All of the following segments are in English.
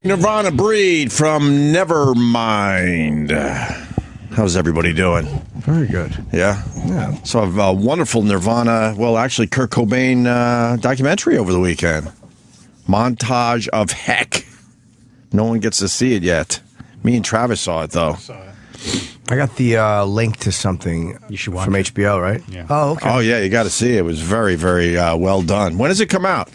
Nirvana Breed from Nevermind. How's everybody doing? Very good. Yeah? Yeah. So a wonderful Nirvana, well, actually, Kurt Cobain documentary over the weekend. Montage of Heck. No one gets to see it yet. Me and Travis saw it, though. I got the link to something you should watch from it. HBO, right? Yeah. Oh, okay. Oh, yeah, you got to see it. It was very, very well done. When does it come out?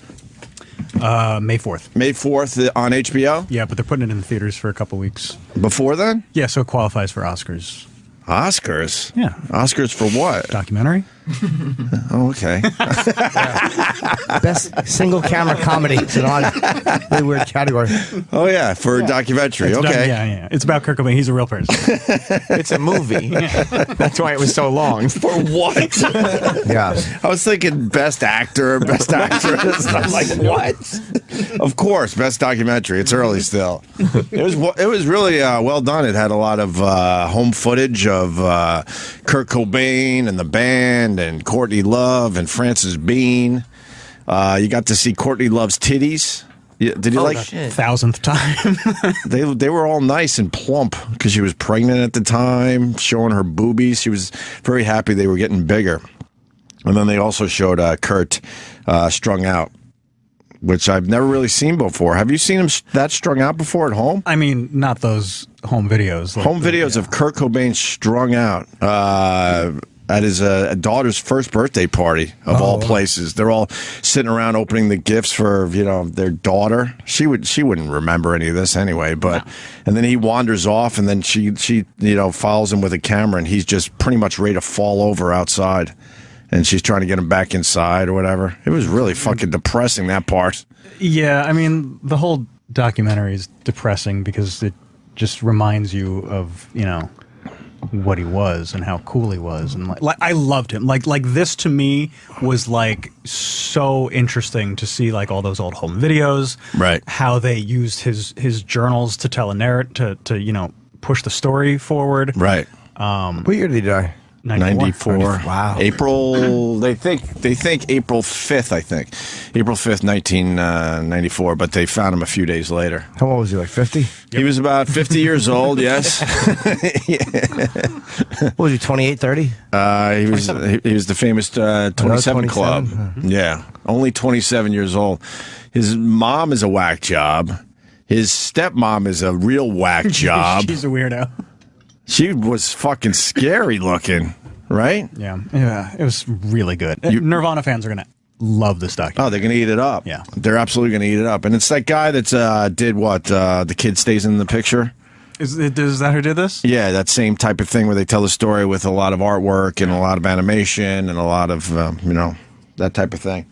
May 4th. May 4th on HBO? Yeah, but they're putting it in the theaters for a couple weeks. Before then? Yeah, so it qualifies for Oscars. Oscars? Yeah. Oscars for what? Documentary? Oh, okay. Best single camera comedy. It's an odd, really weird category. Oh, yeah, for a documentary. Okay. Yeah. It's about Kurt Cobain. He's a real person. It's a movie. That's why it was so long. For what? Yeah. I was thinking best actor, best actress. I'm like, what? Of course, best documentary. It's early still. It was really well done. It had a lot of home footage of Kurt Cobain and the band and Courtney Love and Frances Bean. You got to see Courtney Love's titties. Did you like? Shit. 1,000th time. They were all nice and plump because she was pregnant at the time, showing her boobies. She was very happy they were getting bigger. And then they also showed Kurt strung out, which I've never really seen before. Have you seen him that strung out before at home? I mean, not those home videos. Like Home videos of Kurt Cobain strung out at his daughter's first birthday party of all places. They're all sitting around opening the gifts for their daughter. She wouldn't remember any of this anyway. But and then he wanders off, and then she follows him with a camera, and he's just pretty much ready to fall over outside. And she's trying to get him back inside or whatever. It was really fucking depressing, that part. Yeah, I mean, the whole documentary is depressing because it just reminds you of, what he was and how cool he was. And like I loved him. Like this to me was like so interesting to see like all those old home videos. Right. How they used his journals to tell a narrative, to push the story forward. Right. What year did he die? 94. Wow. April. They think April 5th. I think April 5th, 1994. But they found him a few days later. How old was he? Like 50? Yep. He was about 50 years old. Yes. What was he? 28, 30? He was the famous 27 Club. Yeah, only 27 years old. His mom is a whack job. His stepmom is a real whack job. She's a weirdo. She was fucking scary looking, right? Yeah, it was really good. Nirvana fans are gonna love this documentary. Oh, they're gonna eat it up. Yeah, they're absolutely gonna eat it up. And it's that guy that did what? The kid stays in the picture. Is that who did this? Yeah, that same type of thing where they tell the story with a lot of artwork and a lot of animation and a lot of that type of thing.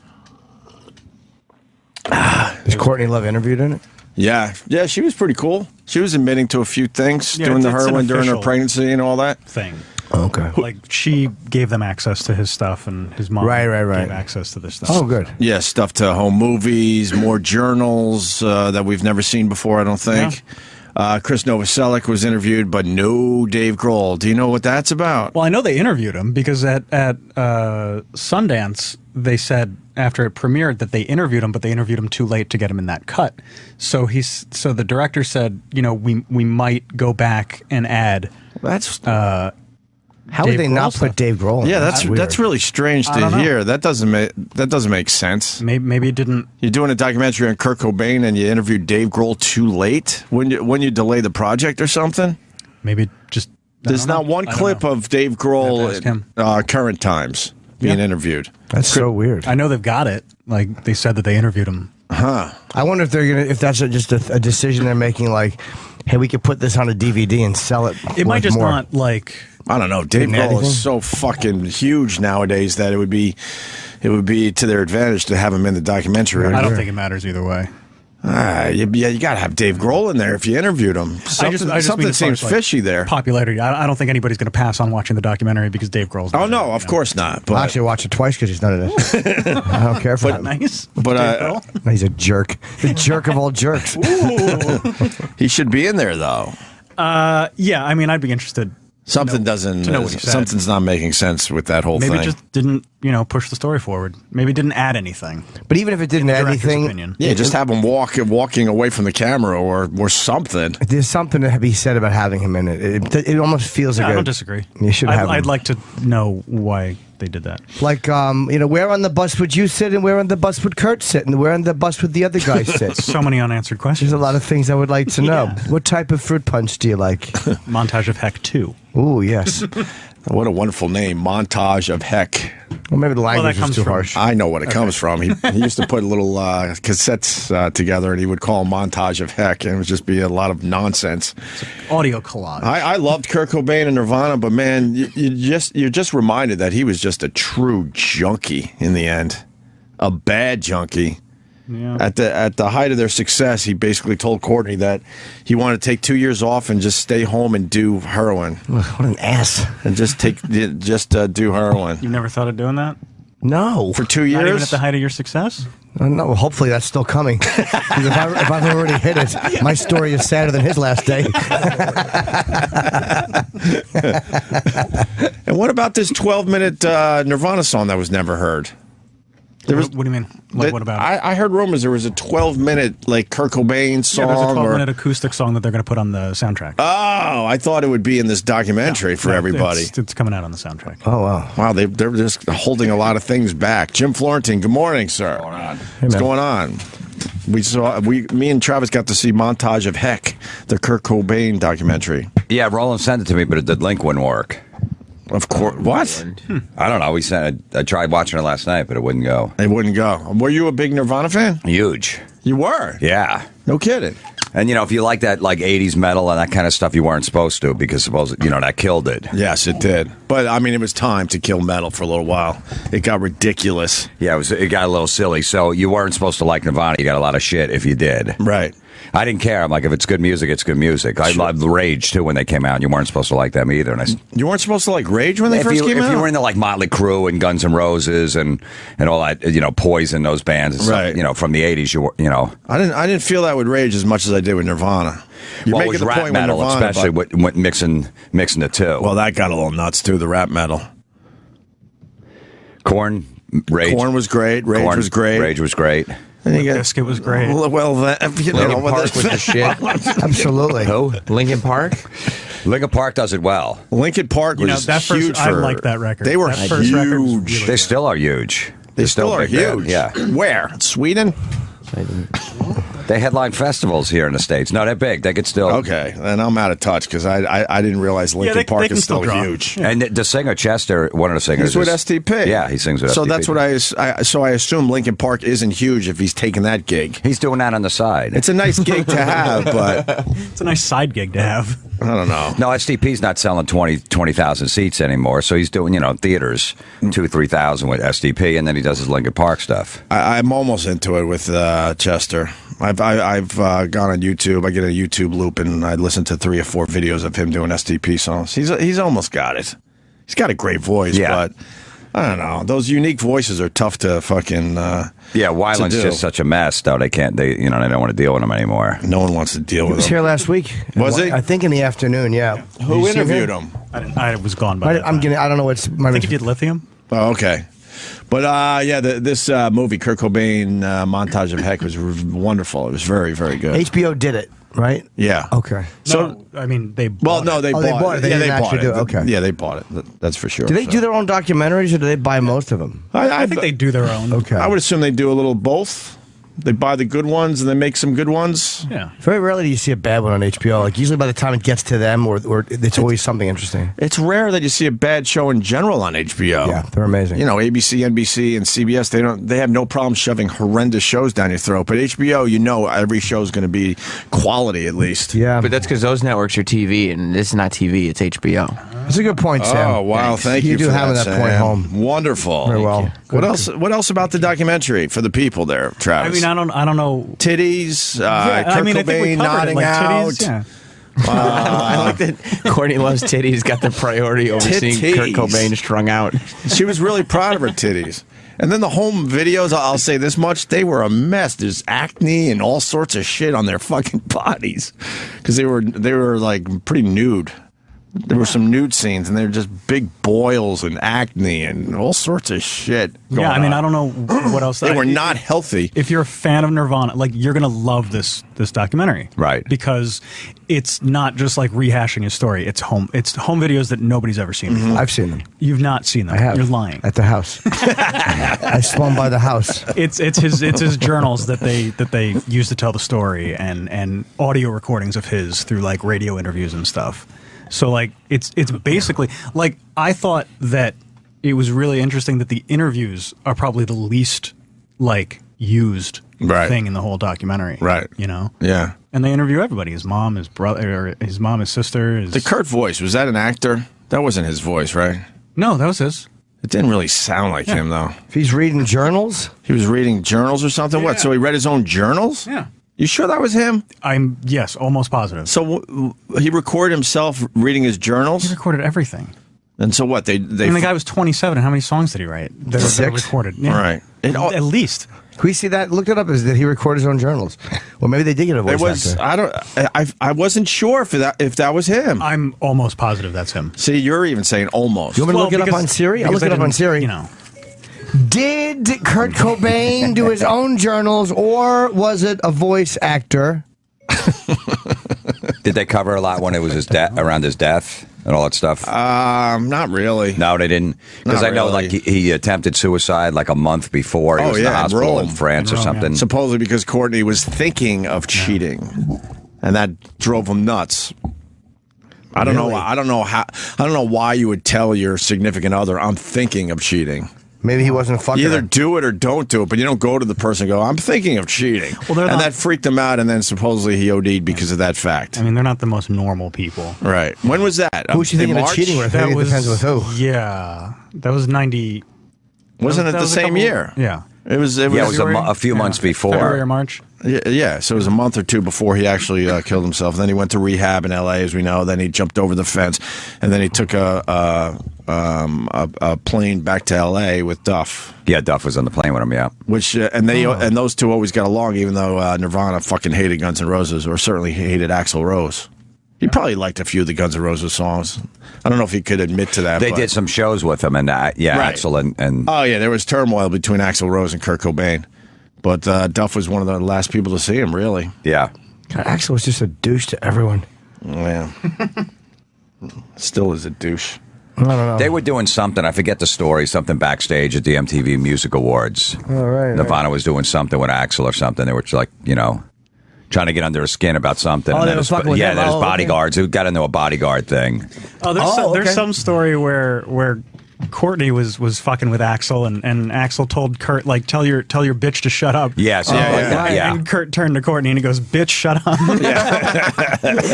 Is Courtney Love interviewed in it? Yeah, she was pretty cool. She was admitting to a few things, doing the it's heroin during her official pregnancy and all that thing. Okay. Like she gave them access to his stuff, and his mom gave access to this stuff. Oh, good. Yeah, stuff to home movies, more journals that we've never seen before, I don't think. Yeah. Chris Novoselic was interviewed, but no Dave Grohl. Do you know what that's about? Well, I know they interviewed him because at Sundance, they said after it premiered that they interviewed him, but they interviewed him too late to get him in that cut. So the director said, we might go back and add. That's how would they not put Dave Grohl in? Yeah, that's really strange to hear. That doesn't make sense. Maybe it didn't. You're doing a documentary on Kurt Cobain and you interviewed Dave Grohl too late when you delay the project or something. Maybe just there's not one clip of Dave Grohl at current times being interviewed. That's so weird. I know they've got it. Like they said that they interviewed him. Huh. I wonder if that's just a decision they're making. Like, hey, we could put this on a DVD and sell it. It might just not like. I don't know. Dave Grohl is so fucking huge nowadays that it would be to their advantage to have him in the documentary. I don't think it matters either way. You got to have Dave Grohl in there if you interviewed him. Something seems fishy there. Popularity. I don't think anybody's going to pass on watching the documentary because Dave Grohl's. Oh no, of course not. But I'll actually watch it twice because he's done it. I don't care for that. Nice. But he's a jerk. The jerk of all jerks. He should be in there though. Yeah, I mean, I'd be interested. Something doesn't. to know what he said. Something's not making sense with that whole Maybe thing. it just didn't, push the story forward. Maybe it didn't add anything. But even if it didn't add Director's anything, opinion. yeah, just have him walking away from the camera or something. there's something to be said about having him in it. It almost feels like I don't disagree. You should have him. I'd like to know why they did that. Like, where on the bus would you sit, and where on the bus would Kurt sit, and where on the bus would the other guy sit? So many unanswered questions. There's a lot of things I would like to know. Yeah. What type of fruit punch do you like? Montage of Heck 2. Ooh, yes. What a wonderful name, Montage of Heck. Well, maybe the language that is comes too from- harsh. I know what it comes from. He used to put little cassettes together, and he would call them Montage of Heck, and it would just be a lot of nonsense. Audio collage. I loved Kurt Cobain and Nirvana, but man, you're just reminded that he was just a true junkie in the end, a bad junkie. Yeah. At the height of their success, he basically told Courtney that he wanted to take 2 years off and just stay home and do heroin, What an ass. and just do heroin You never thought of doing that? No. for 2 Not even years. at the height of your success? No, hopefully that's still coming. 'Cause if I've already hit it, my story is sadder than his last day. And what about this 12-minute Nirvana song that was never heard? What do you mean? What about it? I heard rumors there was a 12-minute like Kurt Cobain song. Yeah, there's a or- 12-minute acoustic song that they're going to put on the soundtrack. Oh, I thought it would be in this documentary for No, everybody. It's coming out on the soundtrack. Oh, wow. Wow, they're just holding a lot of things back. Jim Florentine, good morning, sir. What's going on? What's man. going on? Me and Travis got to see Montage of Heck, the Kurt Cobain documentary. Yeah, Roland sent it to me, but the link wouldn't work. Of course. What? I don't know. I tried watching it last night, but it wouldn't go. They wouldn't go. Were you a big Nirvana fan? Huge. You were? Yeah. No kidding. And, if you like that, like, 80s metal and that kind of stuff, you weren't supposed to because, that killed it. Yes, it did. But, I mean, it was time to kill metal for a little while. It got ridiculous. Yeah, it got a little silly. So you weren't supposed to like Nirvana. You got a lot of shit if you did. Right. I didn't care. I'm like, if it's good music, it's good music. I loved Rage, too, when they came out. You weren't supposed to like them either. And You weren't supposed to like Rage when they if first you, came if out? you were into like Motley Crue and Guns N' Roses and all that, Poison, those bands, and Right. stuff, from the 80s, I didn't feel that with Rage as much as I did with Nirvana. You're well, it making was the rap point metal, with Nirvana, especially but- with mixing the two. Well, that got a little nuts too. The rap metal. Korn, Rage. Korn was great. Rage Korn, was great. Rage was great. And you got- Biscuit was great. Well, Linkin Park was the shit. Absolutely. Who? Linkin Park? Linkin Park does it well. Linkin Park was that first, huge. I for, like that record. They were That first record was huge. really They good. still are huge. They They're still are a big band, huge. Yeah. Where? Sweden? They headline festivals here in the States. No, they're big. They could still. Okay, and I'm out of touch because I didn't realize Linkin they Park can is still still draw. huge. And the singer Chester, one of the singers, He's with is- STP. Yeah, he sings with So STP. that's what I assume Linkin Park isn't huge if he's taking that gig. He's doing that on the side. It's a nice gig to have, but It's a nice side gig to have. I don't know. No, STP's not selling 20,000 seats anymore, so he's doing, theaters, 2,000-3,000 with STP, and then he does his Linkin Park stuff. I'm almost into it with Chester. I've gone on YouTube. I get a YouTube loop and I listen to 3 or 4 videos of him doing STP songs. He's almost got it. He's got a great voice, Yeah. but I don't know. Those unique voices are tough to fucking. Yeah, Weiland's to do. just such a mess, though. They can't. They don't want to deal with him anymore. No one wants to deal He with was him. here last week. Was he? I think in the afternoon, yeah. Who interviewed him? I was gone by that I'm time. getting. I don't know what's. I think he did Lithium. Oh, okay. But this movie, Kurt Cobain, Montage of Heck, was wonderful. It was very, very good. HBO did it, right? Yeah. Okay. So I mean, they. Well, bought no, it. they Oh, bought they bought it. it. They Yeah, didn't they bought actually it. do it. Okay. Yeah, they bought it. That's for sure. Do they So. do their own documentaries or do they buy most of them? I think they do their own. Okay. I would assume they do a little both. They buy the good ones and they make some good ones. Yeah. Very rarely do you see a bad one on HBO. Like usually by the time it gets to them, or it's always something interesting. It's rare that you see a bad show in general on HBO. Yeah, they're amazing. You know, ABC, NBC, and CBS, they have no problem shoving horrendous shows down your throat. But HBO, every show is going to be quality at least. Yeah, But that's because those networks are TV, and this is not TV, it's HBO. that's a good point, Sam. Oh wow! Thank you. You do for have that, that point Sam. home. Wonderful. Very well. What else? What else about the documentary for the people there, I Travis? mean, I don't know. Titties. Yeah, Kurt I mean, I think we Cobain covered nodding it, like out. titties. Yeah. I like that Courtney loves titties, got the priority over seeing Kurt Titties. Cobain strung out. She was really proud of her titties. And then the home videos, I'll say this much, they were a mess. There's acne and all sorts of shit on their fucking bodies because they were like pretty nude. There were some nude scenes, and they were just big boils and acne and all sorts of shit. Yeah, I mean, I don't know what else. They were not healthy. If you're a fan of Nirvana, like, you're gonna love this documentary, Right? Because it's not just like rehashing his story. It's home videos that nobody's ever seen before. I've seen them. You've not seen them. I have. You're lying. At the house. I swung by the house. It's his journals that they use to tell the story, and audio recordings of his through like radio interviews and stuff. So like it's basically like, I thought that it was really interesting that the interviews are probably the least like used thing in the whole documentary. Right. You know? Yeah. And they interview everybody: his mom, his brother, his mom, his sister. The Kurt voice, was that an actor? That wasn't his voice, right? No, that was his. It didn't really sound like him, though. If he's reading journals? He was reading journals or something? What, so he read his own journals? Yeah. You sure that was him? Yes, almost positive. So he recorded himself reading his journals? He recorded everything. And so what? And the guy was 27. How many songs did he write? That are recorded. Yeah. Right. At least. Can we see that? Look it up. Is that he recorded his own journals? Well, maybe they did get a voice actor. I wasn't sure if that was him. I'm almost positive that's him. See, you're even saying almost. You want me to look it up on Siri? I'll look it up on Siri. You know. Did Kurt Cobain do his own journals, or was it a voice actor? Did they cover a lot when it was his around his death and all that stuff? Not really. No, they didn't. Because I know, like, he attempted suicide like a month before. He was in the hospital in France or something. Supposedly because Courtney was thinking of cheating, and that drove him nuts. I don't know. I don't know why you would tell your significant other, "I'm thinking of cheating." Maybe he wasn't fucking. You either do it or don't do it, but you don't go to the person and go, "I'm thinking of cheating." Well, and that freaked him out, and then supposedly he OD'd because of that fact. I mean, they're not the most normal people. Right. When was that? Who was she thinking of cheating with? That depends with who. Yeah. That was 90. Wasn't it the same year? Yeah. It was a few months before. February or March. Yeah, so it was a month or two before he actually killed himself. Then he went to rehab in L.A., as we know. Then he jumped over the fence, and then he took a plane back to L.A. with Duff. Yeah, Duff was on the plane with him. Yeah, and those two always got along, even though Nirvana fucking hated Guns N' Roses, or certainly hated Axl Rose. He probably liked a few of the Guns N' Roses songs. I don't know if he could admit to that. They did some shows with him, and Axl and oh yeah, there was turmoil between Axl Rose and Kurt Cobain. But Duff was one of the last people to see him, really. Yeah. God, Axl was just a douche to everyone. Yeah. Still is a douche. I don't know. They were doing something, I forget the story, something backstage at the MTV Music Awards. All right. Nirvana was doing something with Axl or something. They were like, trying to get under his skin about something. Oh, and they were fucking with him? there's Oh, bodyguards who got into a bodyguard thing. Oh, there's some story where Courtney was fucking with Axl, and Axl told Kurt, like, tell your bitch to shut up. Yes, And Kurt turned to Courtney and he goes, "Bitch, shut up."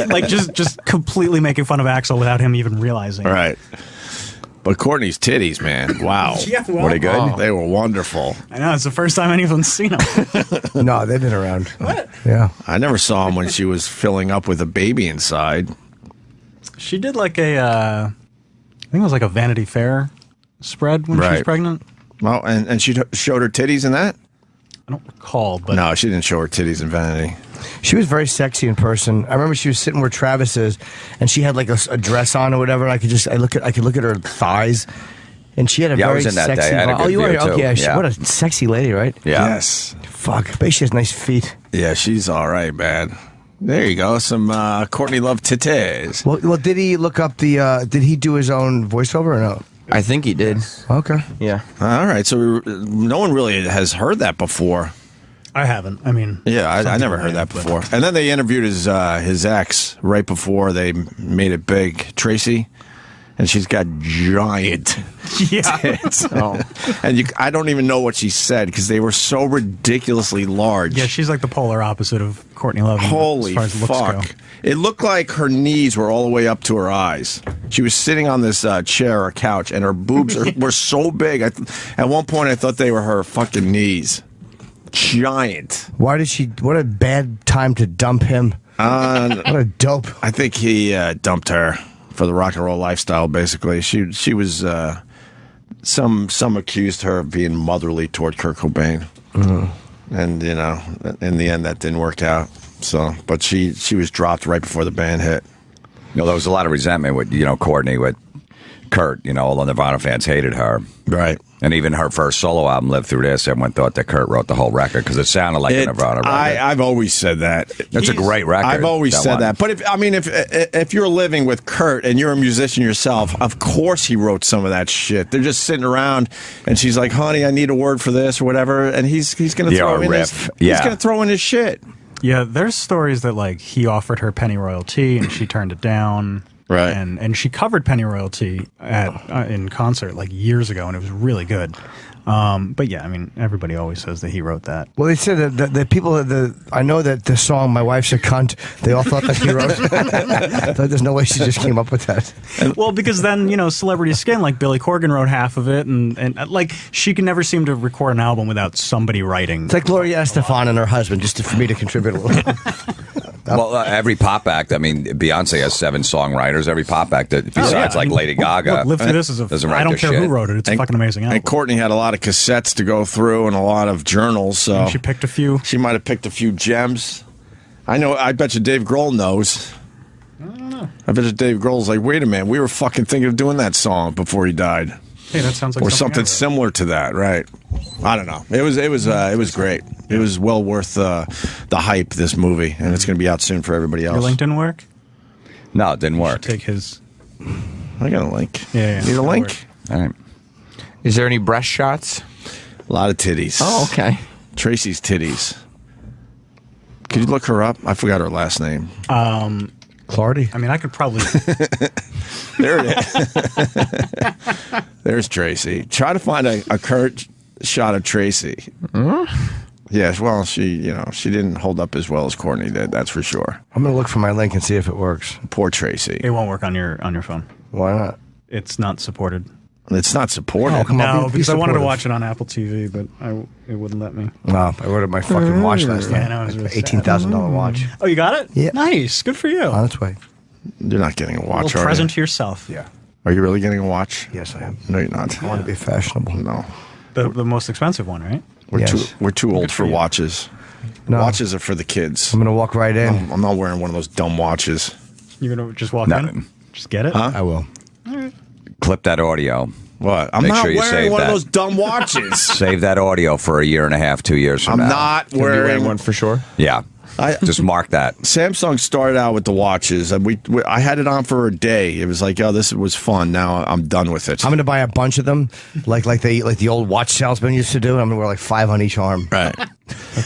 Like just completely making fun of Axl without him even realizing. Right. But Courtney's titties, man. Wow. Yeah, well, Were they good? Oh, they were wonderful. I know, it's the first time anyone's seen them. No, they've been around. What? Yeah. I never saw him when she was filling up with a baby inside. She did like I think it was like a Vanity Fair spread when she was pregnant. Well, and she showed her titties in that? I don't recall, but No, she didn't show her titties in Vanity. She was very sexy in person. I remember she was sitting where Travis is, and she had like a dress on or whatever. And I could look at her thighs, and she had a Yeah, I very was in that sexy. day. I had a good you view, are? too. Okay, Yeah. what a sexy lady, right? Yeah. Yes. Fuck, I bet she has nice feet. Yeah, she's all right, man. There you go. Some Courtney Love titties. Well, did he look up the? Did he do his own voiceover or no? I think he did. Okay. Yeah. All right. So no one really has heard that before. I haven't. I mean, Yeah, I never heard that before. And then they interviewed his ex right before they made it big, Tracy, and she's got giant tits. And I don't even know what she said because they were so ridiculously large. Yeah, she's like the polar opposite of Courtney Love. Holy as far as looks fuck. go. It looked like her knees were all the way up to her eyes. She was sitting on this chair or couch, and her boobs were so big. At one point, I thought they were her fucking knees. Giant. Why did she? What a bad time to dump him. What a dope. I think he dumped her for the rock and roll lifestyle. Basically, she was. Some accused her of being motherly toward Kurt Cobain, and in the end, that didn't work out. So, but she was dropped right before the band hit. there was a lot of resentment with Courtney with Kurt. All the Nirvana fans hated her. Right. And even her first solo album, Live Through This, everyone thought that Kurt wrote the whole record because it sounded like a Nirvana record. I've always said that. That's a great record. I've always said that. But if you're living with Kurt and you're a musician yourself, of course he wrote some of that shit. They're just sitting around and she's like, honey, I need a word for this or whatever. And he's going to throw in riff. He's going to throw in his shit. Yeah, there's stories that like he offered her penny royalty and she turned it down. Right. And she covered penny royalty in concert like years ago, and it was really good. But yeah, I mean, everybody always says that he wrote that. Well, they said that the people I know that the song "My Wife's a Cunt," they all thought that he wrote it. There's no way she just came up with that. Well, because then Celebrity Skin, like Billy Corgan wrote half of it, and like she can never seem to record an album without somebody writing. It's like Gloria Estefan and her husband, just for me to contribute a little. Well, every pop act. I mean, Beyonce has 7 songwriters. Every pop act, besides like Lady Gaga, look, Live Through This is I don't care who wrote it. It's a fucking amazing album. And Courtney had a lot of cassettes to go through and a lot of journals. So and she picked a few. She might have picked a few gems. I bet you Dave Grohl knows. I don't know. I bet you Dave Grohl's like, wait a minute, we were fucking thinking of doing that song before he died. Hey, that sounds like or something similar to that, right? I don't know. It was great. It was well worth the hype. This movie, and it's going to be out soon for everybody else. Your link didn't work? No, it didn't work. Take his. I got a link. Yeah. Need a link? All right. Is there any breast shots? A lot of titties. Oh, okay. Tracy's titties. Could you look her up? I forgot her last name. Clardy. I mean, I could probably. There it is. There's Tracy. Try to find a current shot of Tracy. Yes, well, she didn't hold up as well as Courtney did. That's for sure. I'm gonna look for my link and see if it works. Poor Tracy. It won't work on your phone. Why not? It's not supported. It's not supported. Oh, come on. No, Be because I wanted to supportive. watch it on Apple TV, but it wouldn't let me. No, I ordered my fucking watch last night. Yeah, I know, it was really sad. $18,000 watch. Oh, you got it? Yeah. Nice. Good for you. On its way. You're not getting a A watch, little are present you? to yourself. Yeah. Are you really getting a watch? Yes, I am. No, you're not. I want to be fashionable. No. The most expensive one, right? We're too old for watches. No. Watches are for the kids. I'm gonna walk right in. I'm not wearing one of those dumb watches. You're going to just walk No. in? Just get it? Huh? I will. Clip that audio. What? I'm Make not sure you wearing save one that. of those dumb watches. Save that audio for a year and a half, 2 years from I'm now. not You'll be wearing one for sure. Yeah. Just mark that. Samsung started out with the watches, and I had it on for a day. It was like, oh, this was fun. Now I'm done with it. I'm gonna buy a bunch of them, like the old watch salesman used to do. And I'm gonna wear like 5 on each arm. Right.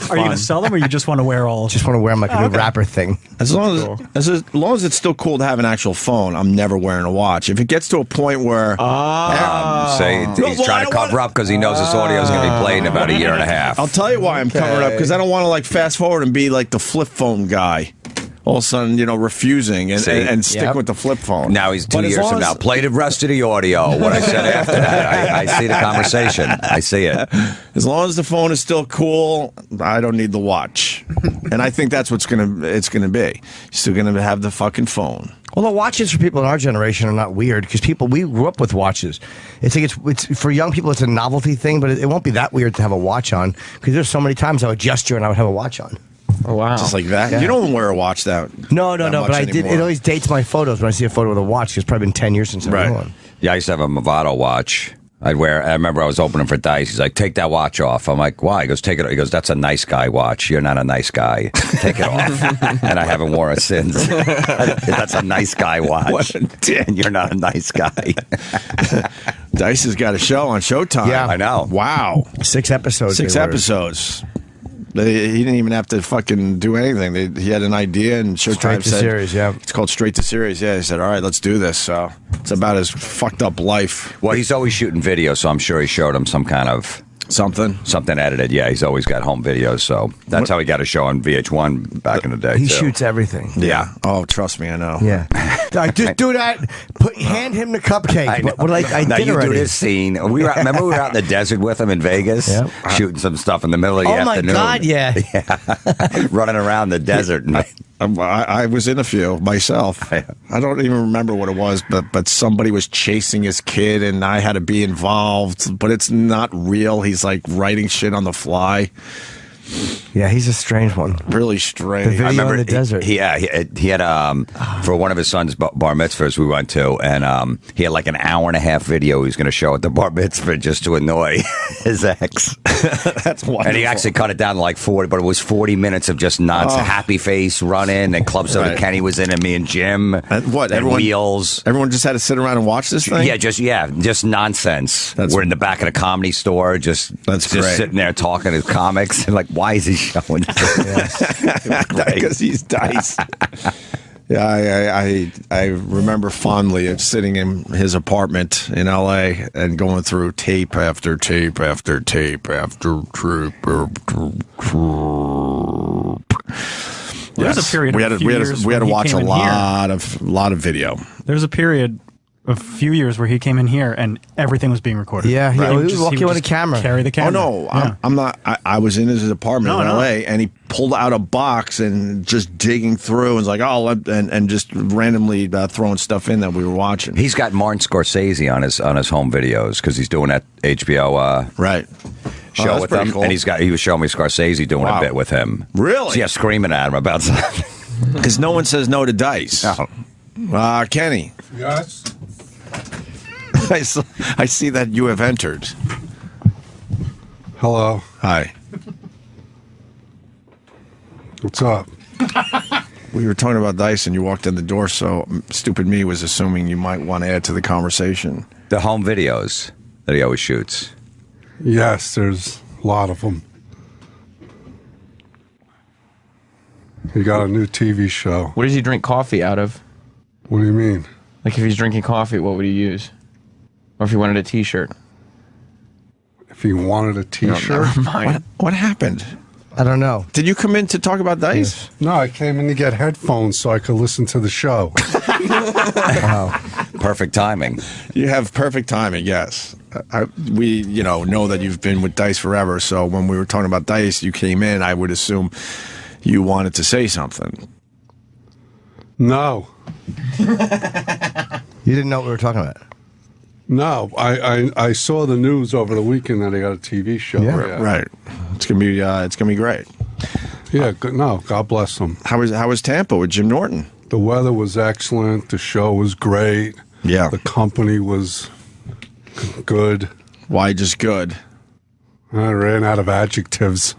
Are you going to sell them, or you just want to wear all? Just want to wear them like a new rapper thing. As long as it's still cool to have an actual phone, I'm never wearing a watch. If it gets to a point where Say he's trying to cover up because he knows this audio is going to be played in about a year and a half. I'll tell you why I'm covering up, because I don't want to like fast forward and be like the flip phone guy. All of a sudden, refusing and stick with the flip phone. Now he's 2 But as years long from as- now. Play the rest of the audio. What I said after that. I see the conversation. I see it. As long as the phone is still cool, I don't need the watch. And I think that's what's it's gonna be. You're still gonna have the fucking phone. Well, the watches for people in our generation are not weird because we grew up with watches. It's like it's for young people. It's a novelty thing, but it won't be that weird to have a watch on because there's so many times I would gesture and I would have a watch on. Oh, wow. Just like that. Yeah. You don't wear a watch that. No. much But I did. anymore. It always dates my photos when I see a photo with a watch. It's probably been 10 years since I've Right. had one. Yeah, I used to have a Movado watch. I remember I was opening for Dice. He's like, take that watch off. I'm like, why? He goes, take it. He goes, that's a nice guy watch. You're not a nice guy. Take it off. And I haven't worn it since. That's a nice guy watch. And you're not a nice guy. Dice has got a show on Showtime. Yeah. I know. Wow. 6 episodes. 6 they were. episodes. He didn't even have to fucking do anything. He had an idea, and Showtime Straight to said, series, yeah. It's called Straight to Series. Yeah, he said, all right, let's do this. So it's about his fucked up life. Well, he's always shooting videos, so I'm sure he showed him some kind of Something. edited. Yeah, he's always got home videos, so that's how he got a show on VH1 back in the day. He too. shoots everything. Yeah. Oh, trust me, I know. Yeah. Just do that. Hand him the cupcake. I know. What I now did you already. do this scene. Remember we were out in the desert with him in Vegas, Yep. shooting some stuff in the middle of the Oh my afternoon. God! Yeah. Running around the desert. And I was in a few myself. I don't even remember what it was, but somebody was chasing his kid, and I had to be involved. But it's not real. He's like writing shit on the fly. Yeah, he's a strange one. Really The strange. video in the desert. He had for one of his son's bar mitzvahs we went to, and he had like an hour and a half video he was going to show at the bar mitzvah just to annoy his ex. That's wonderful. And he actually cut it down to like 40, but it was 40 minutes of just nonsense, happy face running, and Club Soda Kenny was in, and me and Jim. And what? And Everyone, Wheels. Everyone just had to sit around and watch this thing? Yeah, just nonsense. We're in the back of the Comedy Store, just great. sitting there talking to comics, and like, why is he showing this? Because he's Dice. Yeah, I remember fondly of sitting in his apartment in L.A. and going through tape after tape after tape after tape after tape. There was a period. We had to watch a lot of video. There was a period, a few years where he came in here and everything was being recorded. Yeah, he would walk would in with a just camera. Carry the camera. Oh no, Yeah. I'm not. I was in his apartment No, in no. L.A. and he pulled out a box and just digging through and was like, and just randomly throwing stuff in that we were watching. He's got Martin Scorsese on his home videos because he's doing that HBO right. show that's with pretty him, cool. and he was showing me Scorsese doing a bit with him. Really? So, yeah, screaming at him about something. Because no one says no to Dice. No. Kenny, Yes. I see that you have entered. Hello. Hi. What's up? We were talking about Dice and you walked in the door, so stupid me was assuming you might want to add to the conversation. The home videos that he always shoots. Yes, there's a lot of them. He got a new TV show. What does he drink coffee out of? What do you mean? Like if he's drinking coffee, what would he use? Or if he wanted a T-shirt? If he wanted a T-shirt? What happened? I don't know. Did you come in to talk about Dice? No, I came in to get headphones so I could listen to the show. Perfect timing. You have perfect timing, yes. We know that you've been with Dice forever, so when we were talking about Dice, you came in, I would assume you wanted to say something. No. You didn't know what we were talking about. No, I saw the news over the weekend that he got a TV show. Yeah. Right. It's gonna be great. Yeah, no, God bless him. How was Tampa with Jim Norton? The weather was excellent. The show was great. Yeah. The company was good. Why just good? I ran out of adjectives.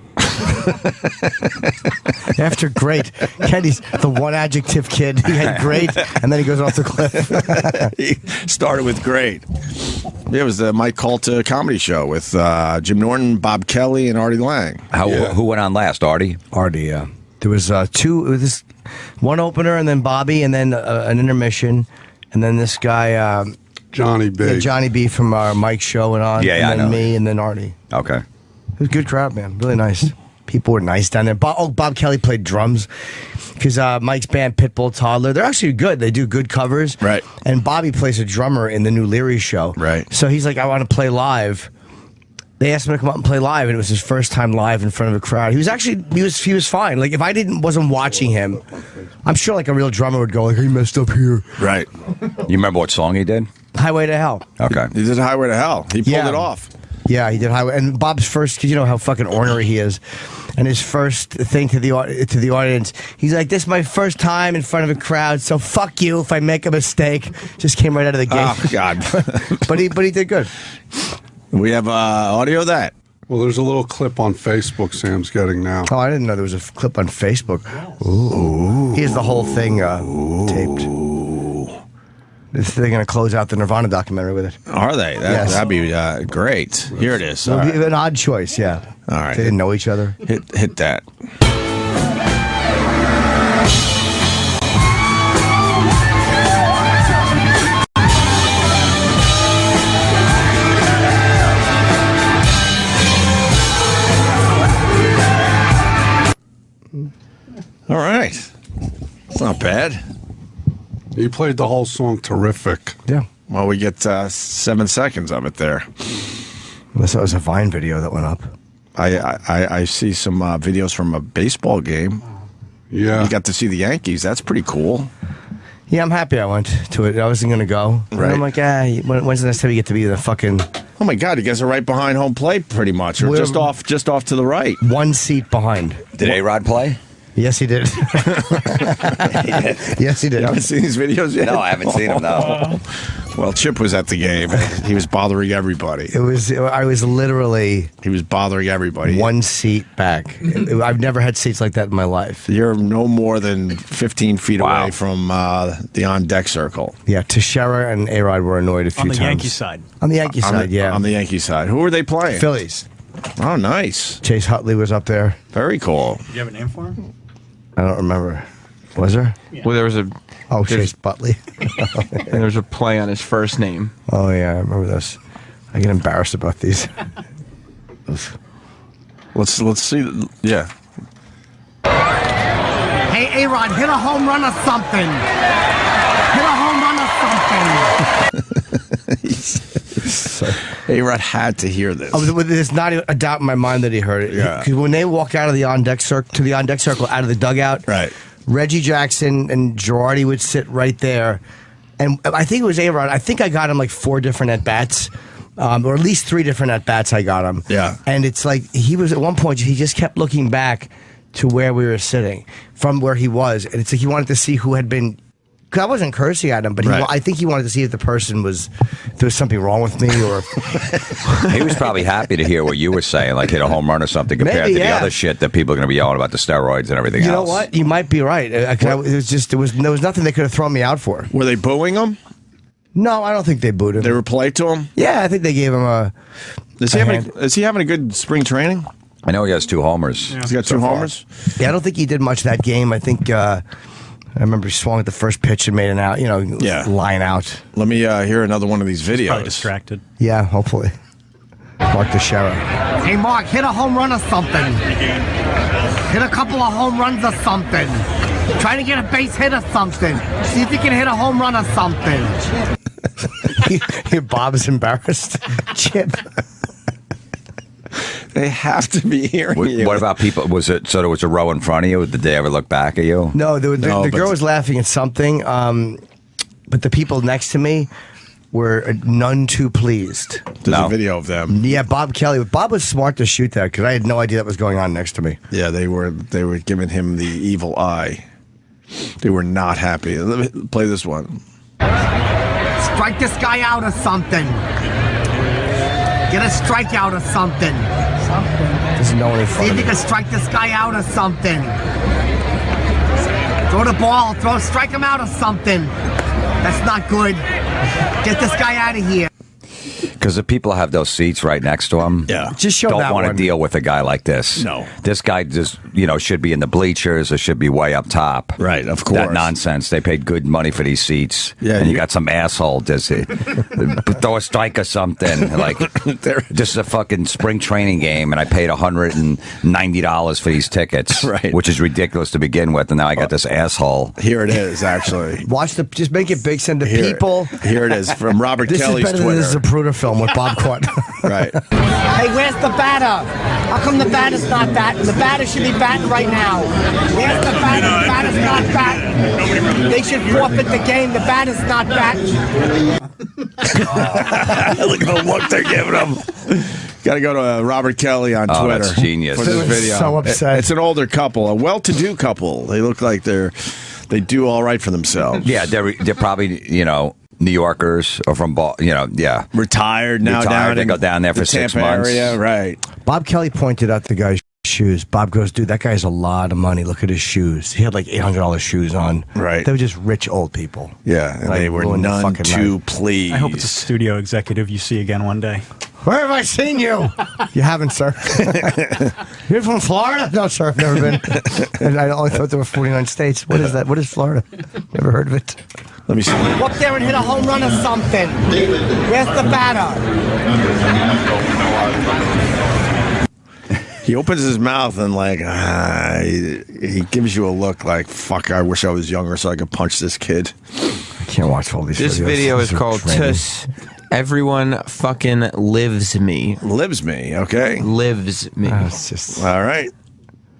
After great, Kenny's the one adjective kid. He had great, and then he goes off the cliff. He started with great. Yeah, it was the Mike Calta comedy show with Jim Norton, Bob Kelly, and Artie Lange. Who went on last, Artie? Artie, yeah. There was two. It was this one opener, and then Bobby, and then an intermission, and then this guy, Johnny B. Johnny B from our Mike show went on. Yeah, and I then know. me, and then Artie. Okay. It was a good crowd, man. Really nice. People were nice down there. Bob Kelly played drums because Mike's band Pitbull Toddler, they're actually good. They do good covers. Right. And Bobby plays a drummer in the new Leary show. Right. So he's like, I want to play live. They asked him to come up and play live, and it was his first time live in front of a crowd. He was fine. Like if I wasn't watching him, I'm sure like a real drummer would go like, he messed up here. Right. You remember what song he did? Highway to Hell. Okay. He did Highway to Hell. He pulled it off. Yeah, he did Highway. And Bob's first, because you know how fucking ornery he is. And his first thing to the audience, he's like, "This is my first time in front of a crowd, so fuck you if I make a mistake." Just came right out of the gate. Oh God! but he did good. We have audio of that. Well, there's a little clip on Facebook Sam's getting now. Oh, I didn't know there was a clip on Facebook. Ooh. He has the whole thing taped. They're going to close out the Nirvana documentary with it. Are they? Yes. That'd be great. Here it is. It would All be right. an odd choice, yeah. All right. They didn't know each other. Hit that. All right. It's not bad. He played the whole song terrific. Yeah. Well, we get 7 seconds of it there. Unless that was a Vine video that went up. I see some videos from a baseball game. Yeah. You got to see the Yankees. That's pretty cool. Yeah, I'm happy I went to it. I wasn't going to go. And Right. I'm like, when's the next time you get to be the fucking Oh my God, you guys are right behind home plate, pretty much, or We're- just off to the right. 1 seat behind. Did A-Rod play? Yes, he did. Yes, he did. You haven't seen these videos yet? No, I haven't seen him, no. Well, Chip was at the game. And he was bothering everybody. I was literally He was bothering everybody. 1 seat back. I've never had seats like that in my life. You're no more than 15 feet Wow. away from the on-deck circle. Yeah, Teixeira and A-Rod were annoyed a few On the times. Yankee side. On the Yankee side, yeah. On the Yankee side. Who were they playing? Phillies. Oh, nice. Chase Utley was up there. Very cool. Do you have a name for him? I don't remember. Was there? Well, there was a Chase Butley. and there was a play on his first name. Oh, yeah, I remember this. I get embarrassed about these. Let's see. Yeah. Hey, A-Rod, hit a home run or something. Hit a home run or something. A-Rod had to hear this. There's not a doubt in my mind that he heard it. Yeah. Because when they walk out of the on-deck circle, out of the dugout, Right. Reggie Jackson and Girardi would sit right there. And I think it was A-Rod. I think I got him like 4 different at-bats. Or at least 3 different at-bats I got him. Yeah. And it's like, he was at one point, he just kept looking back to where we were sitting from where he was. And it's like he wanted to see who had been... Cause I wasn't cursing at him, but Right. I think he wanted to see if the person was... If there was something wrong with me or... He was probably happy to hear what you were saying, like hit a home run or something, compared Maybe, to the yeah. other shit that people are going to be yelling about, the steroids and everything You else. know what? You might be right. There was nothing they could have thrown me out for. Were they booing him? No, I don't think they booed him. They replied to him? Yeah, I think they gave him a... Is he having a good spring training? I know he has 2 homers. He's got 2 homers? Yeah, I don't think he did much that game. I think... I remember he swung at the first pitch and made an out, line out. Let me hear another one of these Probably videos. distracted. Yeah, hopefully. Mark Teixeira. Hey, Mark, hit a home run or something. Hit a couple of home runs or something. Try to get a base hit or something. See if you can hit a home run or something. Bob is embarrassed. Chip. They have to be hearing you. What about people? There was a row in front of you? Did they ever look back at you? No, the but- girl was laughing at something, but the people next to me were none too pleased. There's No. a video of them. Yeah, Bob Kelly. Bob was smart to shoot that because I had no idea that was going on next to me. Yeah, they were giving him the evil eye. They were not happy. Let me play this one. Strike this guy out or something. Get a strikeout or something. There's no one in See front if of you me. can strike this guy out or something. Throw the ball, strike him out or something. That's not good. Get this guy out of here. Because the people have those seats right next to them. Yeah. Just show don't that want to one. deal with a guy like this. No. This guy just, should be in the bleachers or should be way up top. Right, of course. That nonsense. They paid good money for these seats. Yeah, and you you- got some asshole does it. Throw a strike or something. Like, this is a fucking spring training game, and I paid $190 for these tickets. Right. Which is ridiculous to begin with, and now I got this asshole. Here it is, actually. Just make it big. Send the Here, people. Here it is from Robert This Kelly's is better Twitter. than this Zapruder film with Bob Quinn. Right. Hey, where's the batter? How come the batter's not batting? The batter should be batting right now. Where's the batter? The batter's not batting. They should forfeit the game. The batter's not batting. Look at the look they're giving him. Got to go to Robert Kelly on Oh, Twitter. that's genius. For this They were video. so upset. It's an older couple, a well-to-do couple. They look like they do all right for themselves. Yeah, they're probably, New Yorkers or from, yeah. Retired now. Retired, down they in go down there for the 6 Tampa months. Area. Right. Bob Kelly pointed out the guy's shoes. Bob goes, dude, that guy's a lot of money. Look at his shoes. He had like $800 shoes on. Right. They were just rich old people. Yeah, and Like, they were ruined the none fucking too night. pleased. I hope it's a studio executive you see again one day. Where have I seen you? You haven't, sir. You're from Florida? No, sir, I've never been. And I only thought there were 49 states. What is that? What is Florida? Never heard of it. Let me see. Go up there and hit a home run or something. Where's the batter? He opens his mouth and he gives you a look like, fuck, I wish I was younger so I could punch this kid. I can't watch all these This videos. video is These are called training. Tuss. Everyone fucking lives me. Lives me, okay? Lives me. It's just... All right.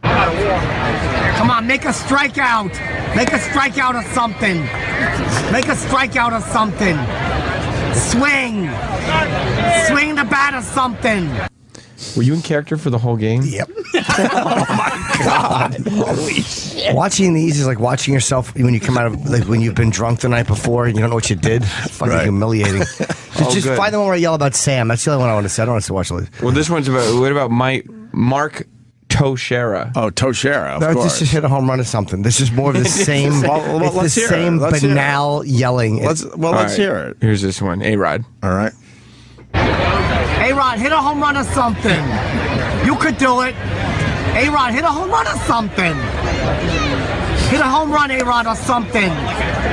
Come on, make a strikeout. Make a strikeout or something. Make a strikeout or something. Swing. Swing the bat or something. Were you in character for the whole game? Yep. Watching these is like watching yourself when you come out of, like, when you've been drunk the night before and you don't know what you did. Fucking humiliating. Just good. find the one where I yell about Sam. That's the only one I want to say. I don't want to watch all these. Well, this one's about. What about Mark Toshera? Oh, Toshera, of No, course. this just hit a home run or something. This is more of the same. Well, it's the let's hear it. same Let's hear it. banal yelling. Let's All hear it. Here's this one. A-Rod. All right. A-Rod, hit a home run or something. You could do it. A-Rod, hit a home run or something. Hit a home run, A-Rod, or something.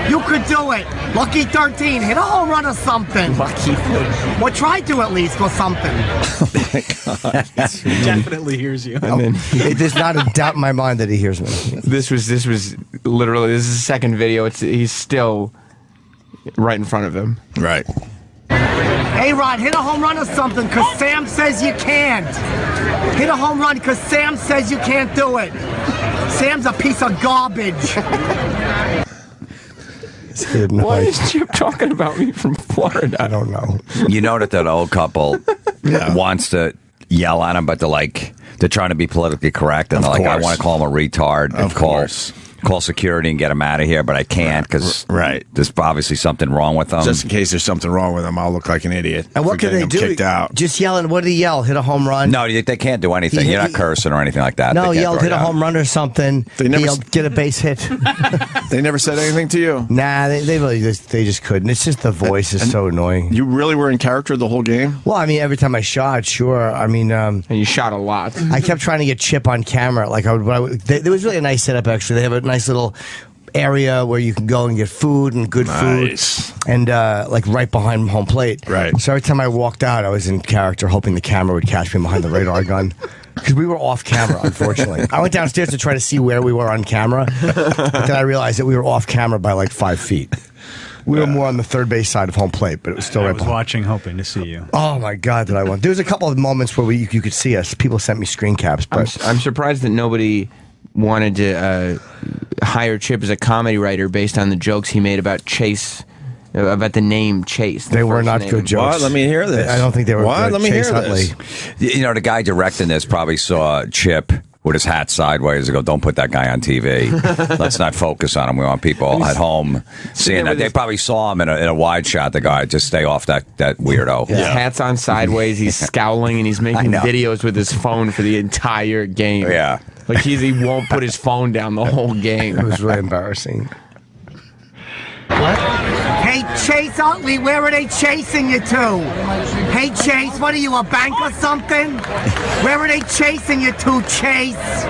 You could do it. Lucky 13, hit a home run or something. Lucky. Well, try to at least, or something. Definitely hears you. And then There's not a doubt in my mind that he hears me. this was literally, this is the second video. He's still right in front of him. Right. A-Rod, hit a home run or something, because Sam says you can't. Hit a home run, because Sam says you can't do it. Sam's a piece of garbage. Why is Chip talking about me from Florida? I don't know. You know that old couple wants to yell at him, but they're trying to be politically correct, and they're like, I course. want to call him a retard. Of course. Call security and get him out of here, but I can't because there's obviously something wrong with him. Just in case there's something wrong with him, I'll look like an idiot. And for what can getting they him do? Kicked out. Just yelling. What did he yell? Hit a home run? No, they can't do anything. You're not cursing or anything like that. No, They can't yelled throw hit a you out. home run or something. They never He yelled get a base hit. They never said anything to you. Nah, they really just couldn't. It's just the voice is so annoying. You really were in character the whole game? Well, I mean, every time I shot, sure. I mean, And you shot a lot. I kept trying to get Chip on camera. Like there was really a nice setup. Actually, they have a nice little area where you can go and get food and good Nice. food, and like right behind home plate. Right. So every time I walked out, I was in character, hoping the camera would catch me behind the radar gun. Because we were off camera, unfortunately. I went downstairs to try to see where we were on camera, but then I realized that we were off camera by like 5 feet. We were more on the third base side of home plate, but it was still I right was behind. watching, hoping to see you. Oh my God, did I want? There was a couple of moments where you could see us. People sent me screen caps, but I'm surprised that nobody wanted to hire Chip as a comedy writer based on the jokes he made about Chase, about the name Chase. they were not good jokes. What? Let me hear this. I don't think they were What? good. Let me Chase hear Utley. this. You know, the guy directing this probably saw Chip with his hat sideways and go, don't put that guy on TV. Let's not focus on him. We want people at home seeing that. They probably saw him in a wide shot. The guy, just stay off that weirdo. His hat's on sideways. He's scowling and he's making know. videos with his phone for the entire game. Yeah. Like he won't put his phone down the whole game. It was really embarrassing. Hey, Chase Utley, where are they chasing you to? Hey, Chase, what are you, a bank or something? Where are they chasing you to, Chase?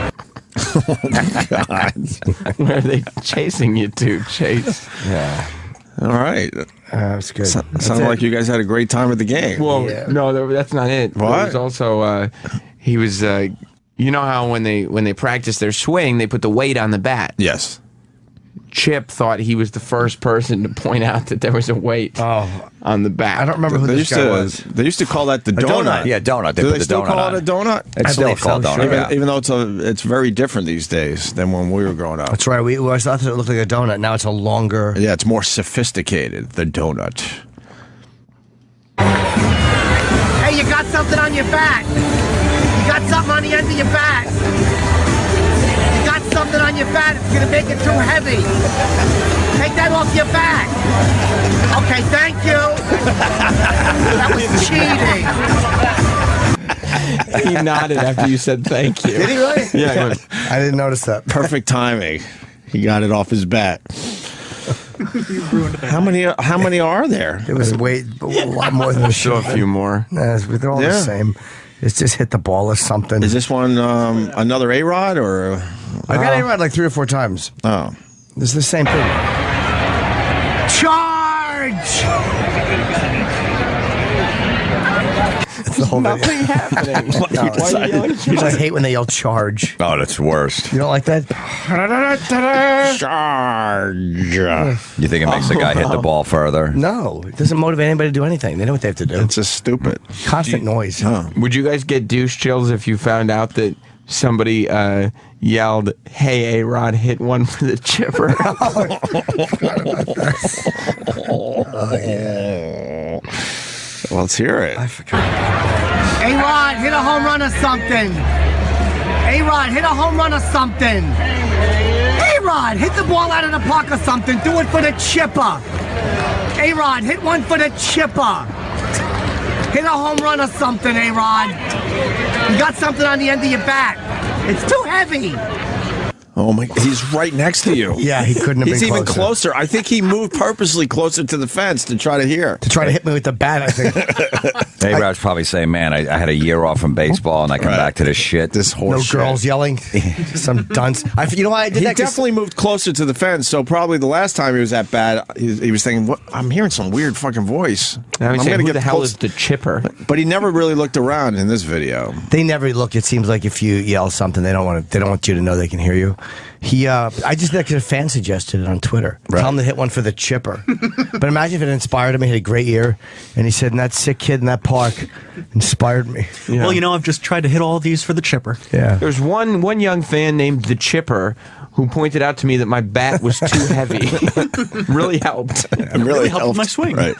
Where are they chasing you to, Chase? All right. That's good. Sounded like you guys had a great time at the game. Well, Yeah. no, that's not it. What? There was also he was. You know how when they practice their swing, they put the weight on the bat. Yes. Chip thought he was the first person to point out that there was a weight on the bat. I don't remember who They this used guy to. was. They used to call that the donut. donut. Yeah, donut. They Do put they the still donut call on it a donut? It's I still believe so, called donut. sure. Yeah. Even though it's very different these days than when we were growing up. That's right. I thought it looked like a donut. Now it's a longer. Yeah, it's more sophisticated. The donut. Hey, you got something on your bat. You got something on the end of your bat. You got something on your bat. It's going to make it too heavy. Take that off your bat. Okay, thank you. That was cheating. He nodded after you said thank you. Did he really? Yeah. He went, I didn't notice that. Perfect timing. He got it off his bat. How many are there? It was a lot more than a still a few more. They're all the Yeah. same. It's just hit the ball or something. Is this one another A-Rod or? I got A-Rod like 3 or 4 times. Oh, This is the same thing. Charge! It's the whole Nothing video. happening. Why are you yelling? Because I hate when they yell charge. Oh, that's worst. You don't like that? charge! You think it makes the guy hit the ball further? No, it doesn't motivate anybody to do anything. They know what they have to do. It's just stupid. Constant noise. Would you guys get douche chills if you found out that somebody yelled, "Hey, A-Rod, hit one for the chipper"? Well, let's hear it. A-Rod, hit a home run or something. A-Rod, hit a home run or something. A-Rod, hit the ball out of the park or something. Do it for the chipper. A-Rod, hit one for the chipper. Hit a home run or something, A-Rod. You got something on the end of your bat. It's too heavy. Oh my! He's right next to you. Yeah, he couldn't have He's been even closer. I think he moved purposely closer to the fence to try to hear. To try to hit me with the bat, I think. A-Rod's probably saying, man, I had a year off from baseball and I come back to this shit. This No horse girls yelling. Some dunce. You know why I did He that? 'Cause definitely moved closer to the fence, so probably the last time he was that bad, he was thinking, "What? I'm hearing some weird fucking voice. Now he's I'm saying, gonna who the hell close." is the chipper? But he never really looked around in this video. They never look. It seems like if you yell something, they don't want you to know they can hear you. I just did that because a fan suggested it on Twitter. Right. Tell him to hit one for the chipper. But imagine if it inspired him. He had a great year, and he said, "And that sick kid in that park inspired me." Yeah. Well, you know, I've just tried to hit all these for the chipper. Yeah. There's one young fan named the Chipper who pointed out to me that my bat was too heavy. Really helped. It really helped my swing. Right.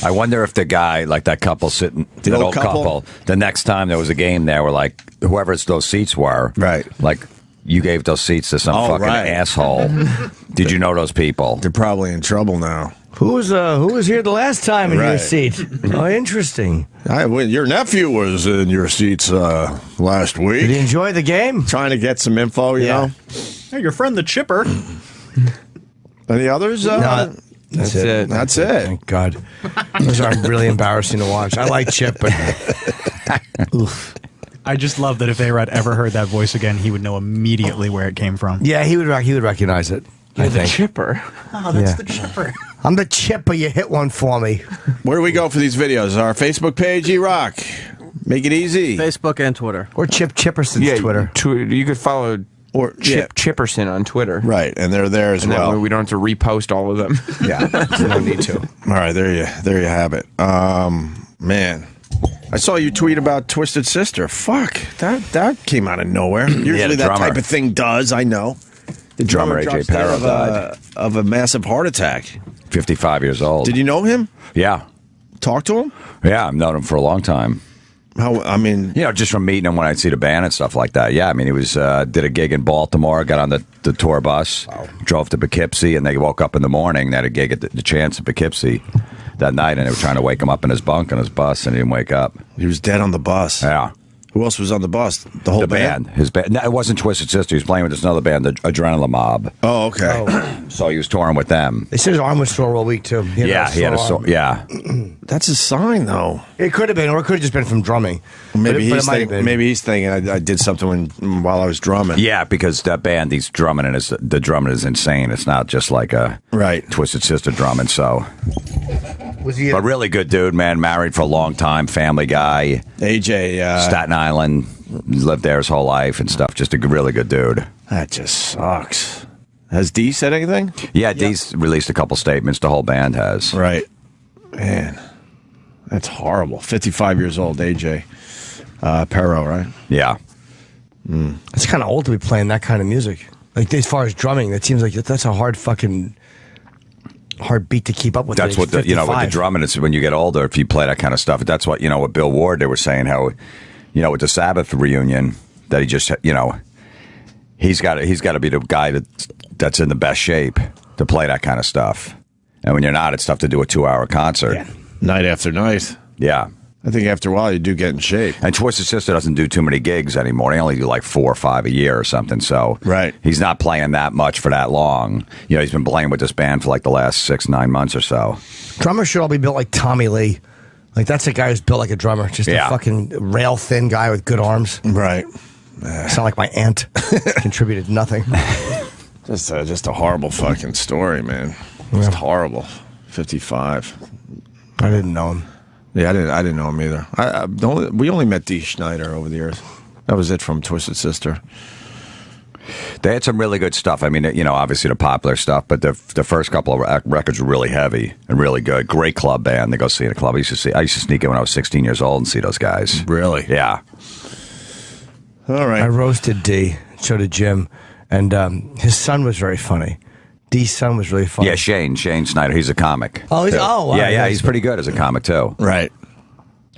I wonder if the guy, like that couple sitting, that old old couple? couple, the next time there was a game there where like whoever those seats were, Right. like you gave those seats to some Oh, fucking right. asshole. Did you know those people? They're probably in trouble now. Who was here the last time in your Right. seat? Oh, interesting. Your nephew was in your seats last Did he week. enjoy the game? Trying to get some info, you know? Hey, your friend the chipper. Any others? No, that's it. That's it. Thank God. Those are really embarrassing to watch. I like Chip, but oof. I just love that if A-Rod ever heard that voice again, he would know immediately where it came from. Yeah, he would recognize it. I The think. Chipper. Oh, that's Yeah. the chipper. I'm the chipper. You hit one for me. Where do we go for these videos? Our Facebook page, E-Rock. Make it easy. Facebook and Twitter. Or Chip Chipperson's Yeah, Twitter. You could follow Or Chip Chipperson on Twitter. Right, and they're there as And that way well. we don't have to repost all of them. Yeah, no need to. All right, there you have it. Man, I saw you tweet about Twisted Sister. Fuck, that came out of nowhere. Usually the that drummer. type of thing does. I know. The Drummer drops AJ Perro dead of a massive heart attack. 55 years old. Did you know him? Yeah. Talk to him? Yeah, I've known him for a long time. How? I mean, You know, just from meeting him when I'd see the band and stuff like that. Yeah, I mean, he was did a gig in Baltimore, got on the tour bus, drove to Poughkeepsie, and they woke up in the morning. They had a gig at the Chance in Poughkeepsie that night, and they were trying to wake him up in his bunk on his bus, and he didn't wake up. he was dead on the bus. Yeah. Who else was on the bus? The whole The band. His band. No, it wasn't Twisted Sister. He was playing with this another band, the Adrenaline Mob. Oh, okay. So he was touring with them. They said his arm was sore all week too. He He had a arm. sore. Yeah. That's a sign, though. It could have been, or it could have just been from drumming. Maybe But it he's might have thinking. been. Maybe he's thinking I did something while I was drumming. Yeah, because that band, he's drumming, and the drumming is insane. It's not just like a Right. Twisted Sister drumming. So, Was he? but really good dude, man. Married for a long time, family guy, AJ. Staten Island, lived there his whole life and stuff. Just a really good dude. That just sucks. Has D said anything? Yeah, Dee's released a couple statements. The whole band has. Right. Man, that's horrible. 55 years old, AJ. Perro, right? Yeah. It's kind of old to be playing that kind of music. Like as far as drumming, that seems like that's a hard beat to keep up with. That's at what age the, with the 55. drumming. It's when you get older, if you play that kind of stuff. That's what with Bill Ward. They were saying how, with the Sabbath reunion, that he just he's got to be the guy that's in the best shape to play that kind of stuff. And when you're not, it's tough to do a 2-hour concert. Yeah. Night after night. Yeah. I think after a while you do get in shape. And Twisted Sister doesn't do too many gigs anymore. They only do like 4 or 5 a year or something. So Right. he's not playing that much for that long. He's been playing with this band for like the last 6-9 months or so. Drummers should all be built like Tommy Lee. Like that's a guy who's built like a drummer, just Yeah. a fucking rail thin guy with good arms. Right. Sound like my aunt. Contributed nothing. Just a horrible fucking story, man. Just horrible. 55. I didn't know him. Yeah, I didn't know him either. We only met Dee Schneider over the years. That was it from Twisted Sister. They had some really good stuff. I mean, obviously the popular stuff, but the first couple of records were really heavy and really good. Great club band. They go see in a club. I used to sneak in when I was 16 years old and see those guys. Really? Yeah. All right. I roasted D. So did Jim, and his son was very funny. D's son was really funny. Yeah, Shane Snyder. He's a comic. Oh, too. wow, Yeah, yes. he's pretty good as a comic too. Right.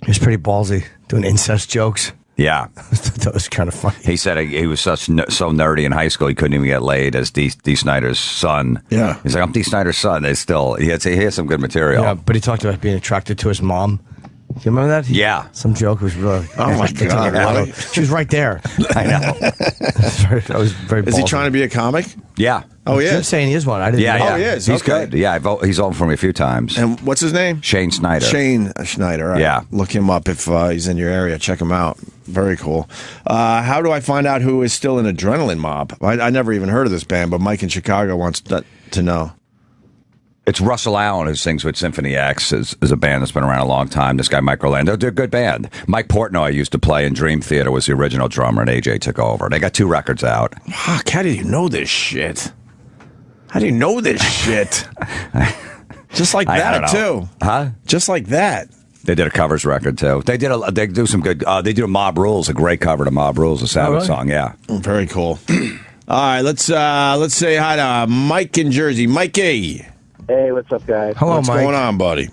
He was pretty ballsy, doing incest jokes. Yeah. That was kind of funny. He said he was so nerdy in high school he couldn't even get laid as D. Snyder's son. Yeah. He's like, I'm D. Snyder's son. He has some good material. Yeah, but he talked about being attracted to his mom. Do you remember that? Yeah. Some joke was really. Oh my God! Really? She was right there. I know. That was very. Is he ballsy. trying to be a comic? Yeah. Oh, he Jim's is. saying he is one. I didn't. Yeah, know. yeah. Oh, he is. He's Okay. good. Yeah, he's on for me a few times. And what's his name? Shane Snyder. Shane Schneider. All right. Yeah. Look him up if he's in your area. Check him out. Very cool. How do I find out who is still in Adrenaline Mob? I never even heard of this band, but Mike in Chicago wants to know. It's Russell Allen who sings with Symphony X, is a band that's been around a long time. This guy, Mike Orlando, they're a good band. Mike Portnoy used to play in Dream Theater, was the original drummer, and AJ took over. They got 2 records out. Fuck, how do you know this shit? How do you know this shit? Just like I that, don't know. too. Huh? Just like that. They did a covers record, too. They do some good, they do Mob Rules, a great cover to Mob Rules, a Sabbath song, yeah. Very cool. All right, let's say hi to Mike in Jersey. Mikey. Hey, what's up, guys? Hello, What's Mike. going on, buddy?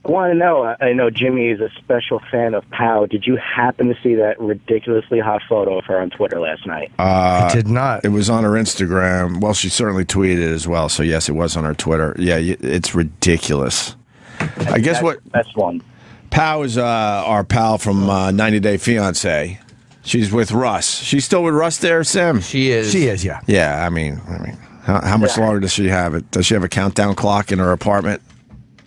I want to know, I know Jimmy is a special fan of Pow. Did you happen to see that ridiculously hot photo of her on Twitter last night? I did not. It was on her Instagram. Well, she certainly tweeted it as well. So, yes, it was on her Twitter. Yeah, it's ridiculous. I guess what... Best one. Pow is our pal from 90 Day Fiancé. She's with Russ. She's still with Russ there, Sam? She is. She is, yeah. Yeah, I mean, how much longer does she have it? Does she have a countdown clock in her apartment?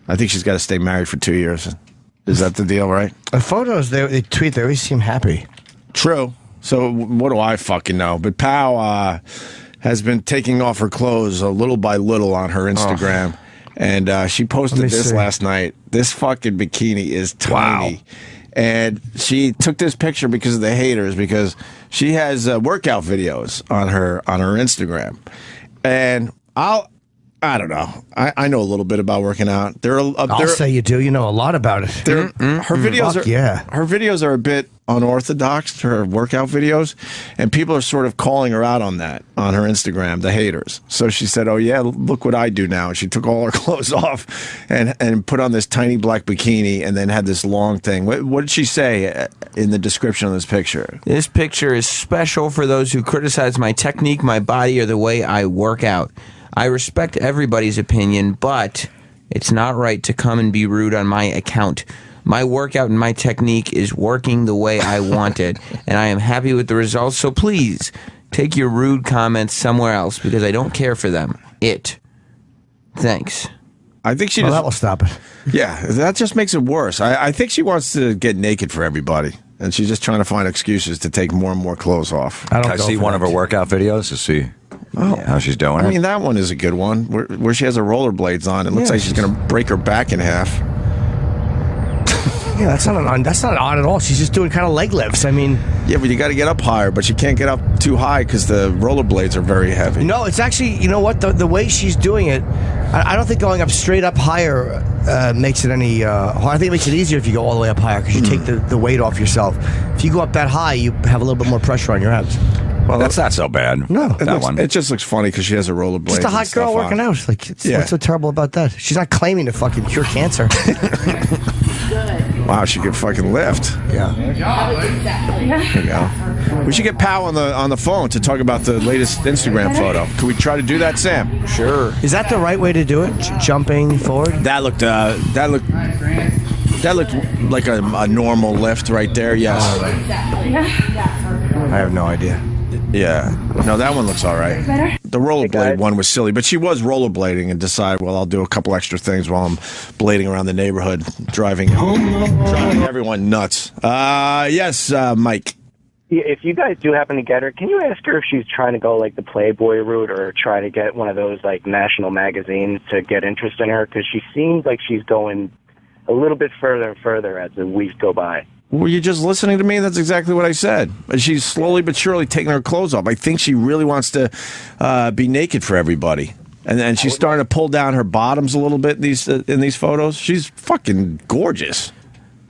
I think she's got to stay married for 2 years. Is that the deal, right? The photos they tweet, they always seem happy. True. So what do I fucking know? But Pow has been taking off her clothes a little by little on her Instagram. And she posted this last night. This fucking bikini is tiny. Wow. And she took this picture because of the haters, because she has workout videos on her Instagram. And I don't know. I know a little bit about working out. I'll say you do. You know a lot about it. Her videos Fuck are yeah. Her videos are a bit unorthodox, her workout videos, and people are sort of calling her out on that on her Instagram, the haters. So she said, "Oh yeah, look what I do now." And she took all her clothes off and put on this tiny black bikini, and then had this long thing. What did she say in the description of this picture? This picture is special for those who criticize my technique, my body, or the way I work out. I respect everybody's opinion, but it's not right to come and be rude on my account. My workout and my technique is working the way I want it, and I am happy with the results, so please take your rude comments somewhere else because I don't care for them. Thanks. I think she that will stop it. Yeah, that just makes it worse. I think she wants to get naked for everybody, and she's just trying to find excuses to take more and more clothes off. I see one of her workout videos to see how she's doing. I mean, that one is a good one, where she has her rollerblades on. It looks like she's going to break her back in half. Yeah, that's not odd at all. She's just doing kind of leg lifts. I mean, yeah, but you got to get up higher, but you can't get up too high because the rollerblades are very heavy. No, it's actually, you know what? The way she's doing it, I don't think going up straight up higher makes it any hard. I think it makes it easier if you go all the way up higher because you take the weight off yourself. If you go up that high, you have a little bit more pressure on your abs. Well, that's not so bad. No, it just looks funny because she has her rollerblades. Just a hot girl working out. Like, what's so terrible about that? She's not claiming to fucking cure cancer. Wow, she could fucking lift. Yeah. There you go. We should get Pow on the phone to talk about the latest Instagram photo. Can we try to do that, Sam? Sure. Is that the right way to do it? Jumping forward? That looked like a normal lift right there. Yes. I have no idea. Yeah. No, that one looks all right. The rollerblade one was silly, but she was rollerblading and decided, well, I'll do a couple extra things while I'm blading around the neighborhood, driving everyone nuts. Yes, Mike. If you guys do happen to get her, can you ask her if she's trying to go like the Playboy route or try to get one of those like national magazines to get interest in her? Because she seems like she's going a little bit further and further as the weeks go by. Were you just listening to me? That's exactly what I said. She's slowly but surely taking her clothes off. I think she really wants to be naked for everybody. And she's starting to pull down her bottoms a little bit in these photos. She's fucking gorgeous.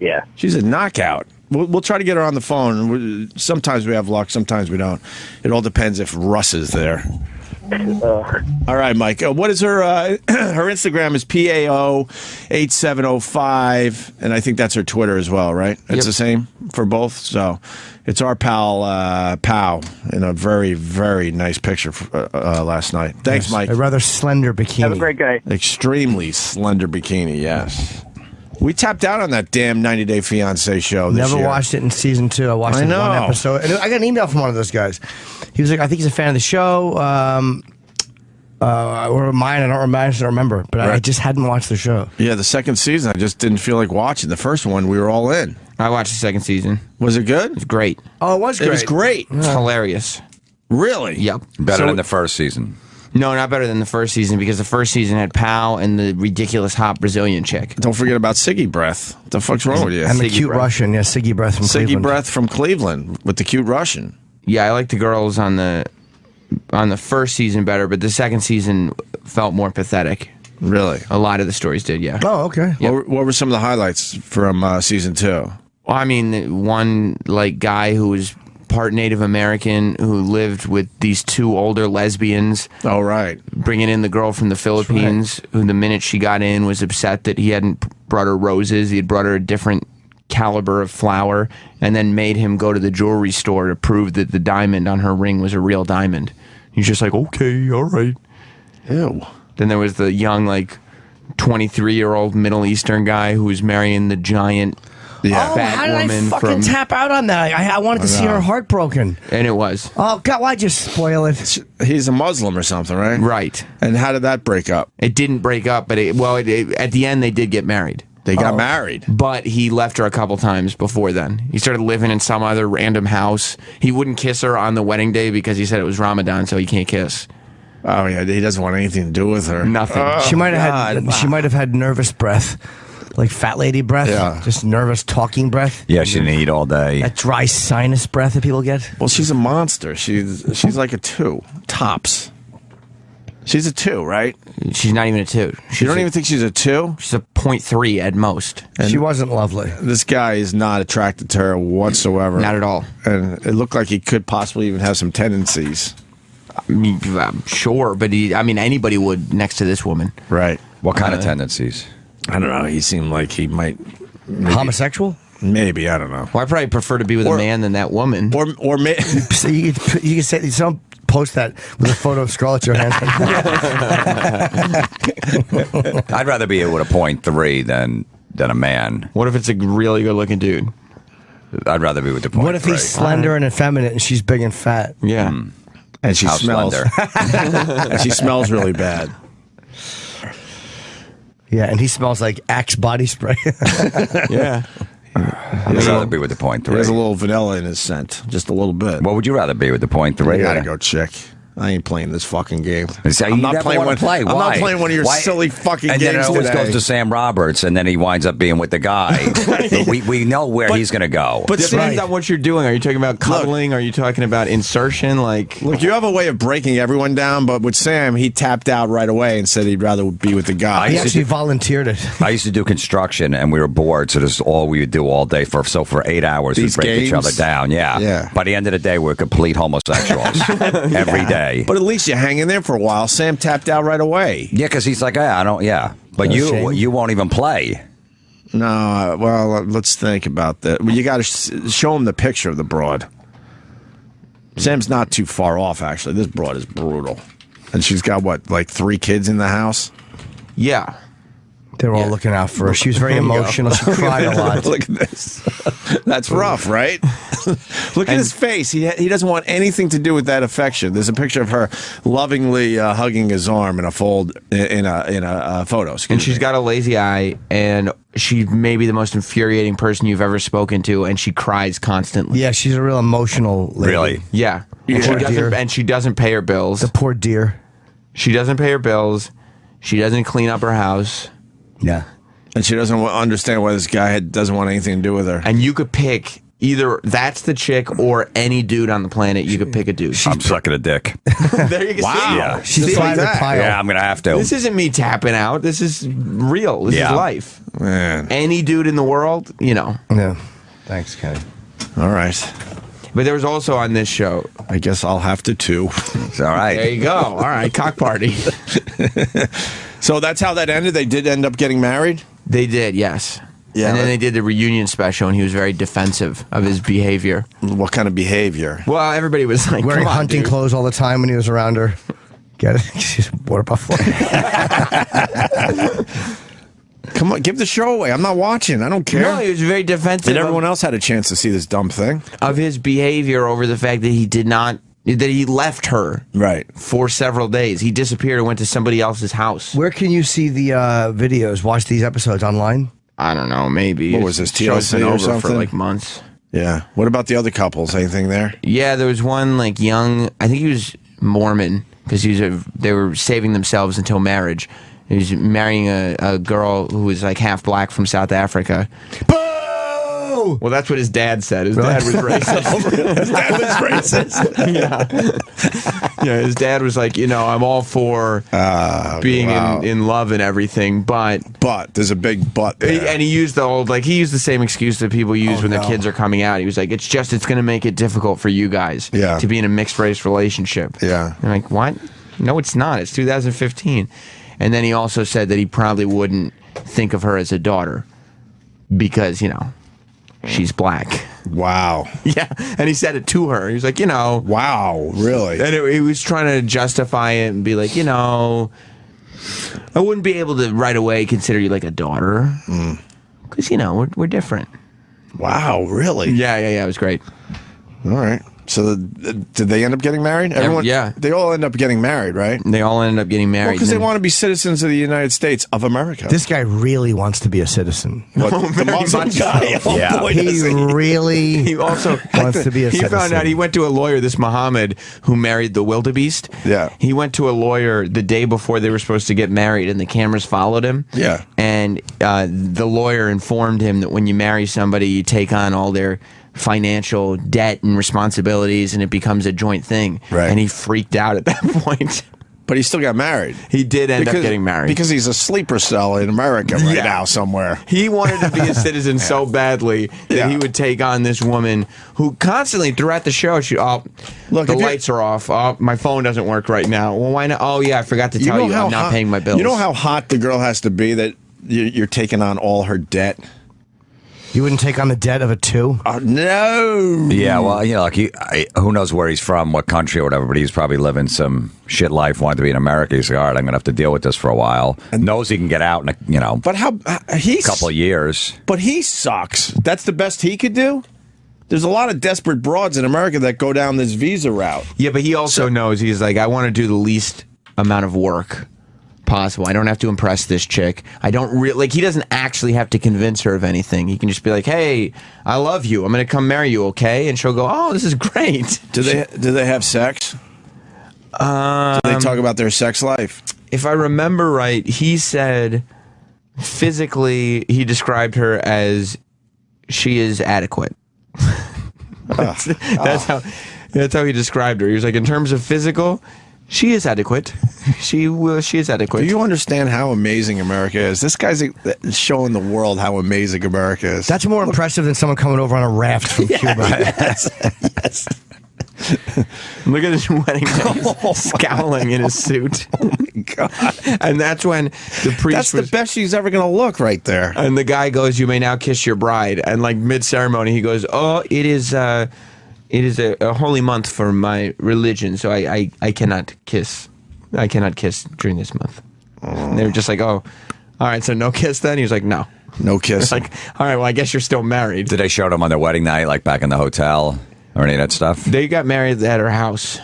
Yeah. She's a knockout. We'll try to get her on the phone. Sometimes we have luck, sometimes we don't. It all depends if Russ is there. All right, Mike. What is her her Instagram is PAO8705, and I think that's her Twitter as well, right? It's the same for both. So it's our pal Pow in a very, very nice picture last night. Thanks, Mike. A rather slender bikini. Have a great day. Extremely slender bikini, yes. We tapped out on that damn 90 Day Fiancé show this Never year. watched it in season 2. I watched it in one episode. And I got an email from one of those guys. He was like, I think he's a fan of the show. Or mine, I don't remember. But I just hadn't watched the show. Yeah, the second season, I just didn't feel like watching. The first one, we were all in. I watched the second season. Was it good? It's great. Oh, it was great. It was great. It's hilarious. Really? Yep. Better than the first season. No, not better than the first season because the first season had Pow and the ridiculous hot Brazilian chick. Don't forget about Siggy Breath. What the fuck's wrong with you? And the Siggy cute Breath. Russian. Yeah, Siggy Breath from Siggy Cleveland. Breath from Cleveland with the cute Russian. Yeah, I like the girls on the first season better, but the second season felt more pathetic. Really? A lot of the stories did, yeah. Oh, okay. What were some of the highlights from season 2? Well, I mean, one like guy who was part Native American who lived with these 2 older lesbians. Oh, right. Bringing in the girl from the Philippines, who the minute she got in was upset that he hadn't brought her roses. He had brought her a different caliber of flower, and then made him go to the jewelry store to prove that the diamond on her ring was a real diamond. He's just like, okay, all right. Ew. Then there was the young, like, 23-year-old Middle Eastern guy who was marrying the giant fat how did woman I fucking from... tap out on that? I wanted to see her heartbroken. And it was. Oh, God, why'd you spoil it? He's a Muslim or something, right? Right. And how did that break up? It didn't break up, but at the end they did get married. They got married. But he left her a couple times before then. He started living in some other random house. He wouldn't kiss her on the wedding day because he said it was Ramadan, so he can't kiss. Oh, yeah, he doesn't want anything to do with her. Nothing. She might have had nervous breath. Like fat lady breath. Yeah. Just nervous talking breath. Yeah, she didn't eat all day. That dry sinus breath that people get. Well, she's a monster. She's like a 2. Tops. She's a 2, right? She's not even a 2. You don't even think she's a 2? She's a 0.3 at most. And she wasn't lovely. This guy is not attracted to her whatsoever. Not at all. And it looked like he could possibly even have some tendencies. I mean, I'm sure, but anybody would next to this woman. Right. What kind of tendencies? I don't know. He seemed like he might... Homosexual? Maybe. I don't know. Well, I probably prefer to be with a man than that woman. Or So you can say... Some post that with a photo of Scarlett Johansson. I'd rather be with a 0.3 than a man. What if it's a really good-looking dude? I'd rather be with the 0.3. What if he's slender and effeminate and she's big and fat? Yeah. And she How smells. slender. And she smells really bad. Yeah, and he smells like Axe body spray. Yeah. I'd rather be with the 0.3. There's a little vanilla in his scent. Just a little bit. What would you rather be with the 0.3? I gotta go chick. I ain't playing this fucking game. So I'm you not never playing wanna one. play. I'm Why? not playing one of your Why? silly fucking And games then it always today. goes to Sam Roberts, and then he winds up being with the guy. we know where he's going to go. But depends on what you're doing. Are you talking about cuddling? Are you talking about insertion? Like, Look, you have a way of breaking everyone down, but with Sam, he tapped out right away and said he'd rather be with the guy. He actually volunteered it. I used to do construction, and we were bored, so this is all we would do all day. For 8 hours, These we'd break each games? other down. Yeah. By the end of the day, we're complete homosexuals every day. But at least you hang in there for a while. Sam tapped out right away. Yeah, because he's like, I don't. Yeah, but you won't even play. No, well, let's think about that. Well, you got to show him the picture of the broad. Sam's not too far off, actually. This broad is brutal. And she's got, what, like 3 kids in the house? yeah. They were all looking out for her. She was very emotional. She cried a lot. Look at this. That's rough, right? Look at his face. He doesn't want anything to do with that affection. There's a picture of her lovingly hugging his arm in a fold in a photo. And she's got a lazy eye, and she may be the most infuriating person you've ever spoken to, and she cries constantly. Yeah, she's a real emotional lady. Really? Yeah. Poor And she doesn't pay her bills. The poor dear. She doesn't pay her bills. She doesn't clean up her house. Yeah. And she doesn't understand why this guy doesn't want anything to do with her. And you could pick either that's the chick or any dude on the planet. You could pick a dude. I'm sucking a dick. There you go. Wow. See? Yeah. She's Just a like private that. pile. Yeah, I'm gonna have to. This isn't me tapping out. This is real. This is life. Man. Any dude in the world, you know. Yeah. Thanks, Kenny. All right. But there was also on this show. I guess I'll have to too. It's all right. There you go. All right, cock party. So that's how that ended. They did end up getting married. They did, yes. Yeah, and then they did the reunion special, and he was very defensive of his behavior. What kind of behavior? Well, everybody was like, Wearing "Come on, hunting dude." clothes all the time when he was around her. Get it? She's a water buffalo. Come on, give the show away. I'm not watching. I don't care. No, he was very defensive. And everyone else had a chance to see this dumb thing. Of his behavior over the fact that he left her Right. for several days. He disappeared and went to somebody else's house. Where can you see the videos? Watch these episodes online? I don't know, maybe. What was this, The show's been TLC or over something? for like months. Yeah. What about the other couples? Anything there? Yeah, there was one like young, I think he was Mormon, because they were saving themselves until marriage. He was marrying a girl who was like half black from South Africa. Boo! Well, that's what his dad said. His dad was racist. His dad was racist. Yeah, his dad was like, I'm all for being in love and everything, but there's a big but there. And he used he used the same excuse that people use when their kids are coming out. He was like, it's going to make it difficult for you guys to be in a mixed race relationship. Yeah. I'm like, what? No, it's not. It's 2015. And then he also said that he probably wouldn't think of her as a daughter because, she's black. Wow. Yeah. And he said it to her. He was like, Wow, really? And he was trying to justify it and be like, I wouldn't be able to right away consider you like a daughter. Because, we're different. Wow, really? Yeah, it was great. All right. So did they end up getting married? Everyone, yeah. They all end up getting married, right? They all ended up getting married. Because they want to be citizens of the United States of America. This guy really wants to be a citizen. What, the Muslim guy? Oh, Yeah. boy, He does he. really He also wants to be a He citizen. found out he went to a lawyer, this Muhammad, who married the wildebeest. Yeah. He went to a lawyer the day before they were supposed to get married, and the cameras followed him. Yeah. And the lawyer informed him that when you marry somebody, you take on all their financial debt and responsibilities, and it becomes a joint thing. Right. And he freaked out at that point. But he still got married. He did end up getting married. Because he's a sleeper cell in America right now somewhere. He wanted to be a citizen so badly that he would take on this woman who constantly throughout the show, Look, the if you- lights are off. Oh, my phone doesn't work right now. Well, why not? Oh, yeah, I forgot to tell you, I'm not paying my bills. You know how hot the girl has to be that you're taking on all her debt? You wouldn't take on the debt of a 2? No. Yeah, well, who knows where he's from, what country or whatever, but he's probably living some shit life, wanted to be in America. He's like, all right, I'm going to have to deal with this for a while. And knows he can get out in But a couple of years. But he sucks. That's the best he could do? There's a lot of desperate broads in America that go down this visa route. Yeah, but he also knows, he's like, I want to do the least amount of work possible. I don't have to impress this chick. I don't he doesn't actually have to convince her of anything. He can just be like, hey, I love you. I'm going to come marry you, okay? And she'll go, oh, this is great. Do they have sex? Do they talk about their sex life? If I remember right, he said physically he described her as she is adequate. That's how he described her. He was like, in terms of physical, she is adequate. She is adequate. Do you understand how amazing America is? This guy's showing the world how amazing America is. That's more impressive than someone coming over on a raft from Cuba. Yes. Look at his wedding day, scowling in his suit. Oh my God. And that's when the priest That's the best she's ever going to look right there. And the guy goes, you may now kiss your bride. And like mid-ceremony, he goes, oh, it is a holy month for my religion, so I cannot kiss. I cannot kiss during this month. And they were just like, oh, all right, so no kiss then? He was like, no. No kiss. Like, all right, well, I guess you're still married. Did they show them on their wedding night, like back in the hotel or any of that stuff? They got married at her house,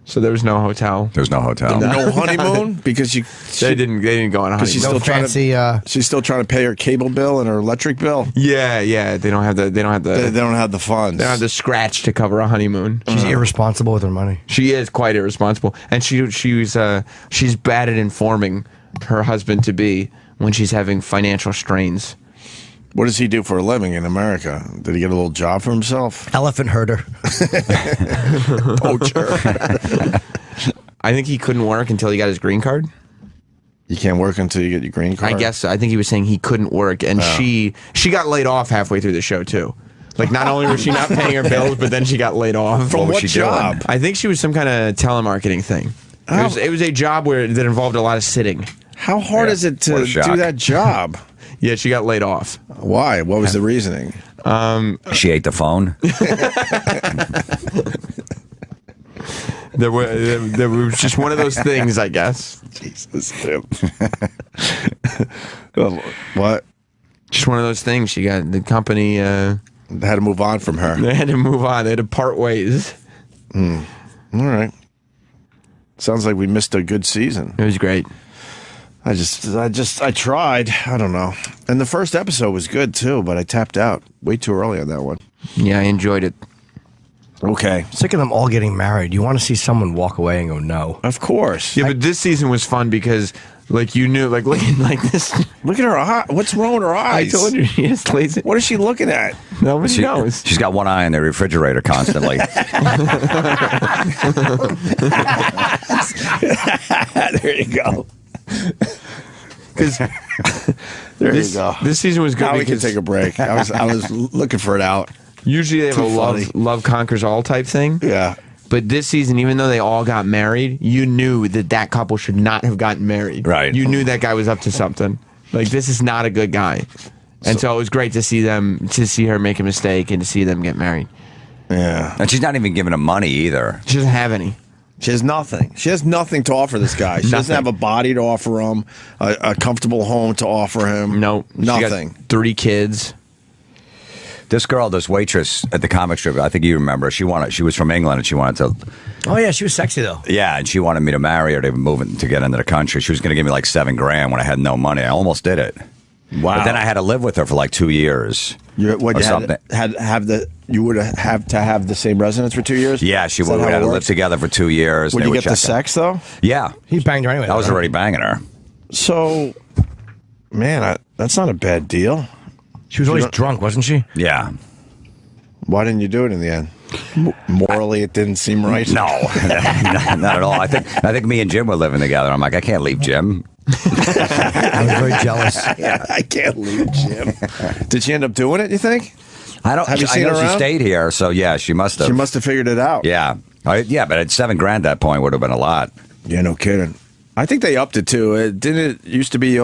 so there was no hotel. There's no hotel. No honeymoon? Because they didn't go on a honeymoon. She's still fancy. She's still trying to pay her cable bill and her electric bill. Yeah. They don't have the funds. They don't have the scratch to cover a honeymoon. She's irresponsible with her money. She is quite irresponsible, and she's bad at informing her husband to be when she's having financial strains. What does he do for a living in America? Did he get a little job for himself? Elephant herder. Poacher. I think he couldn't work until he got his green card. You can't work until you get your green card? I guess so. I think he was saying he couldn't work, and she got laid off halfway through the show too. Like, not only was she not paying her bills, but then she got laid off. From what she job? doing? I think she was some kind of telemarketing thing. It was a job that involved a lot of sitting. How hard is it to do that job? Yeah, she got laid off. Why? What was the reasoning? She ate the phone. There was just one of those things, I guess. Jesus, Tim. What? Just one of those things. She got the company. Had to move on from her. They had to move on. They had to part ways. All right. Sounds like we missed a good season. It was great. I tried. I don't know. And the first episode was good too, but I tapped out way too early on that one. Yeah, I enjoyed it. Okay. Sick of them all getting married. You want to see someone walk away and go, no. Of course. Yeah, but this season was fun because, like, you knew, like, looking like this. Look at her eye. What's wrong with her eyes? I told you she is lazy. What is she looking at? Nobody knows. She's got one eye in the refrigerator constantly. There you go. There you go. This season was good. Now we can take a break. I was looking for it out. Usually they have a love conquers all type thing. Yeah. But this season, even though they all got married, you knew that couple should not have gotten married. Right. You knew that guy was up to something. Like, this is not a good guy. And so it was great to see her make a mistake and to see them get married. Yeah. And she's not even giving him money either. She doesn't have any. She has nothing. She has nothing to offer this guy. She doesn't have a body to offer him, a comfortable home to offer him. No. Nothing. She got 3 kids. This girl, this waitress at the comic strip, I think you remember, she was from England and she wanted to. Oh, yeah, she was sexy, though. Yeah, and she wanted me to marry her to get into the country. She was going to give me like $7,000 when I had no money. I almost did it. Wow. But then I had to live with her for like 2 years. You would have to have the same residence for 2 years? Yeah, we had to live together for 2 years. Would you get the sex, though? Yeah. He banged her anyway. I was already banging her. So, man, that's not a bad deal. She was always drunk, wasn't she? Yeah. Why didn't you do it in the end? Morally, it didn't seem right? No, not at all. I think me and Jim were living together. I'm like, I can't leave Jim. I was very jealous. Yeah, I can't leave Jim. Did she end up doing it, you think? I don't. Have you seen I know her she around? Stayed here, so yeah, she must have. She must have figured it out. Yeah. Yeah, but at $7,000 that point would have been a lot. Yeah, no kidding. I think they upped it too. Didn't it used to be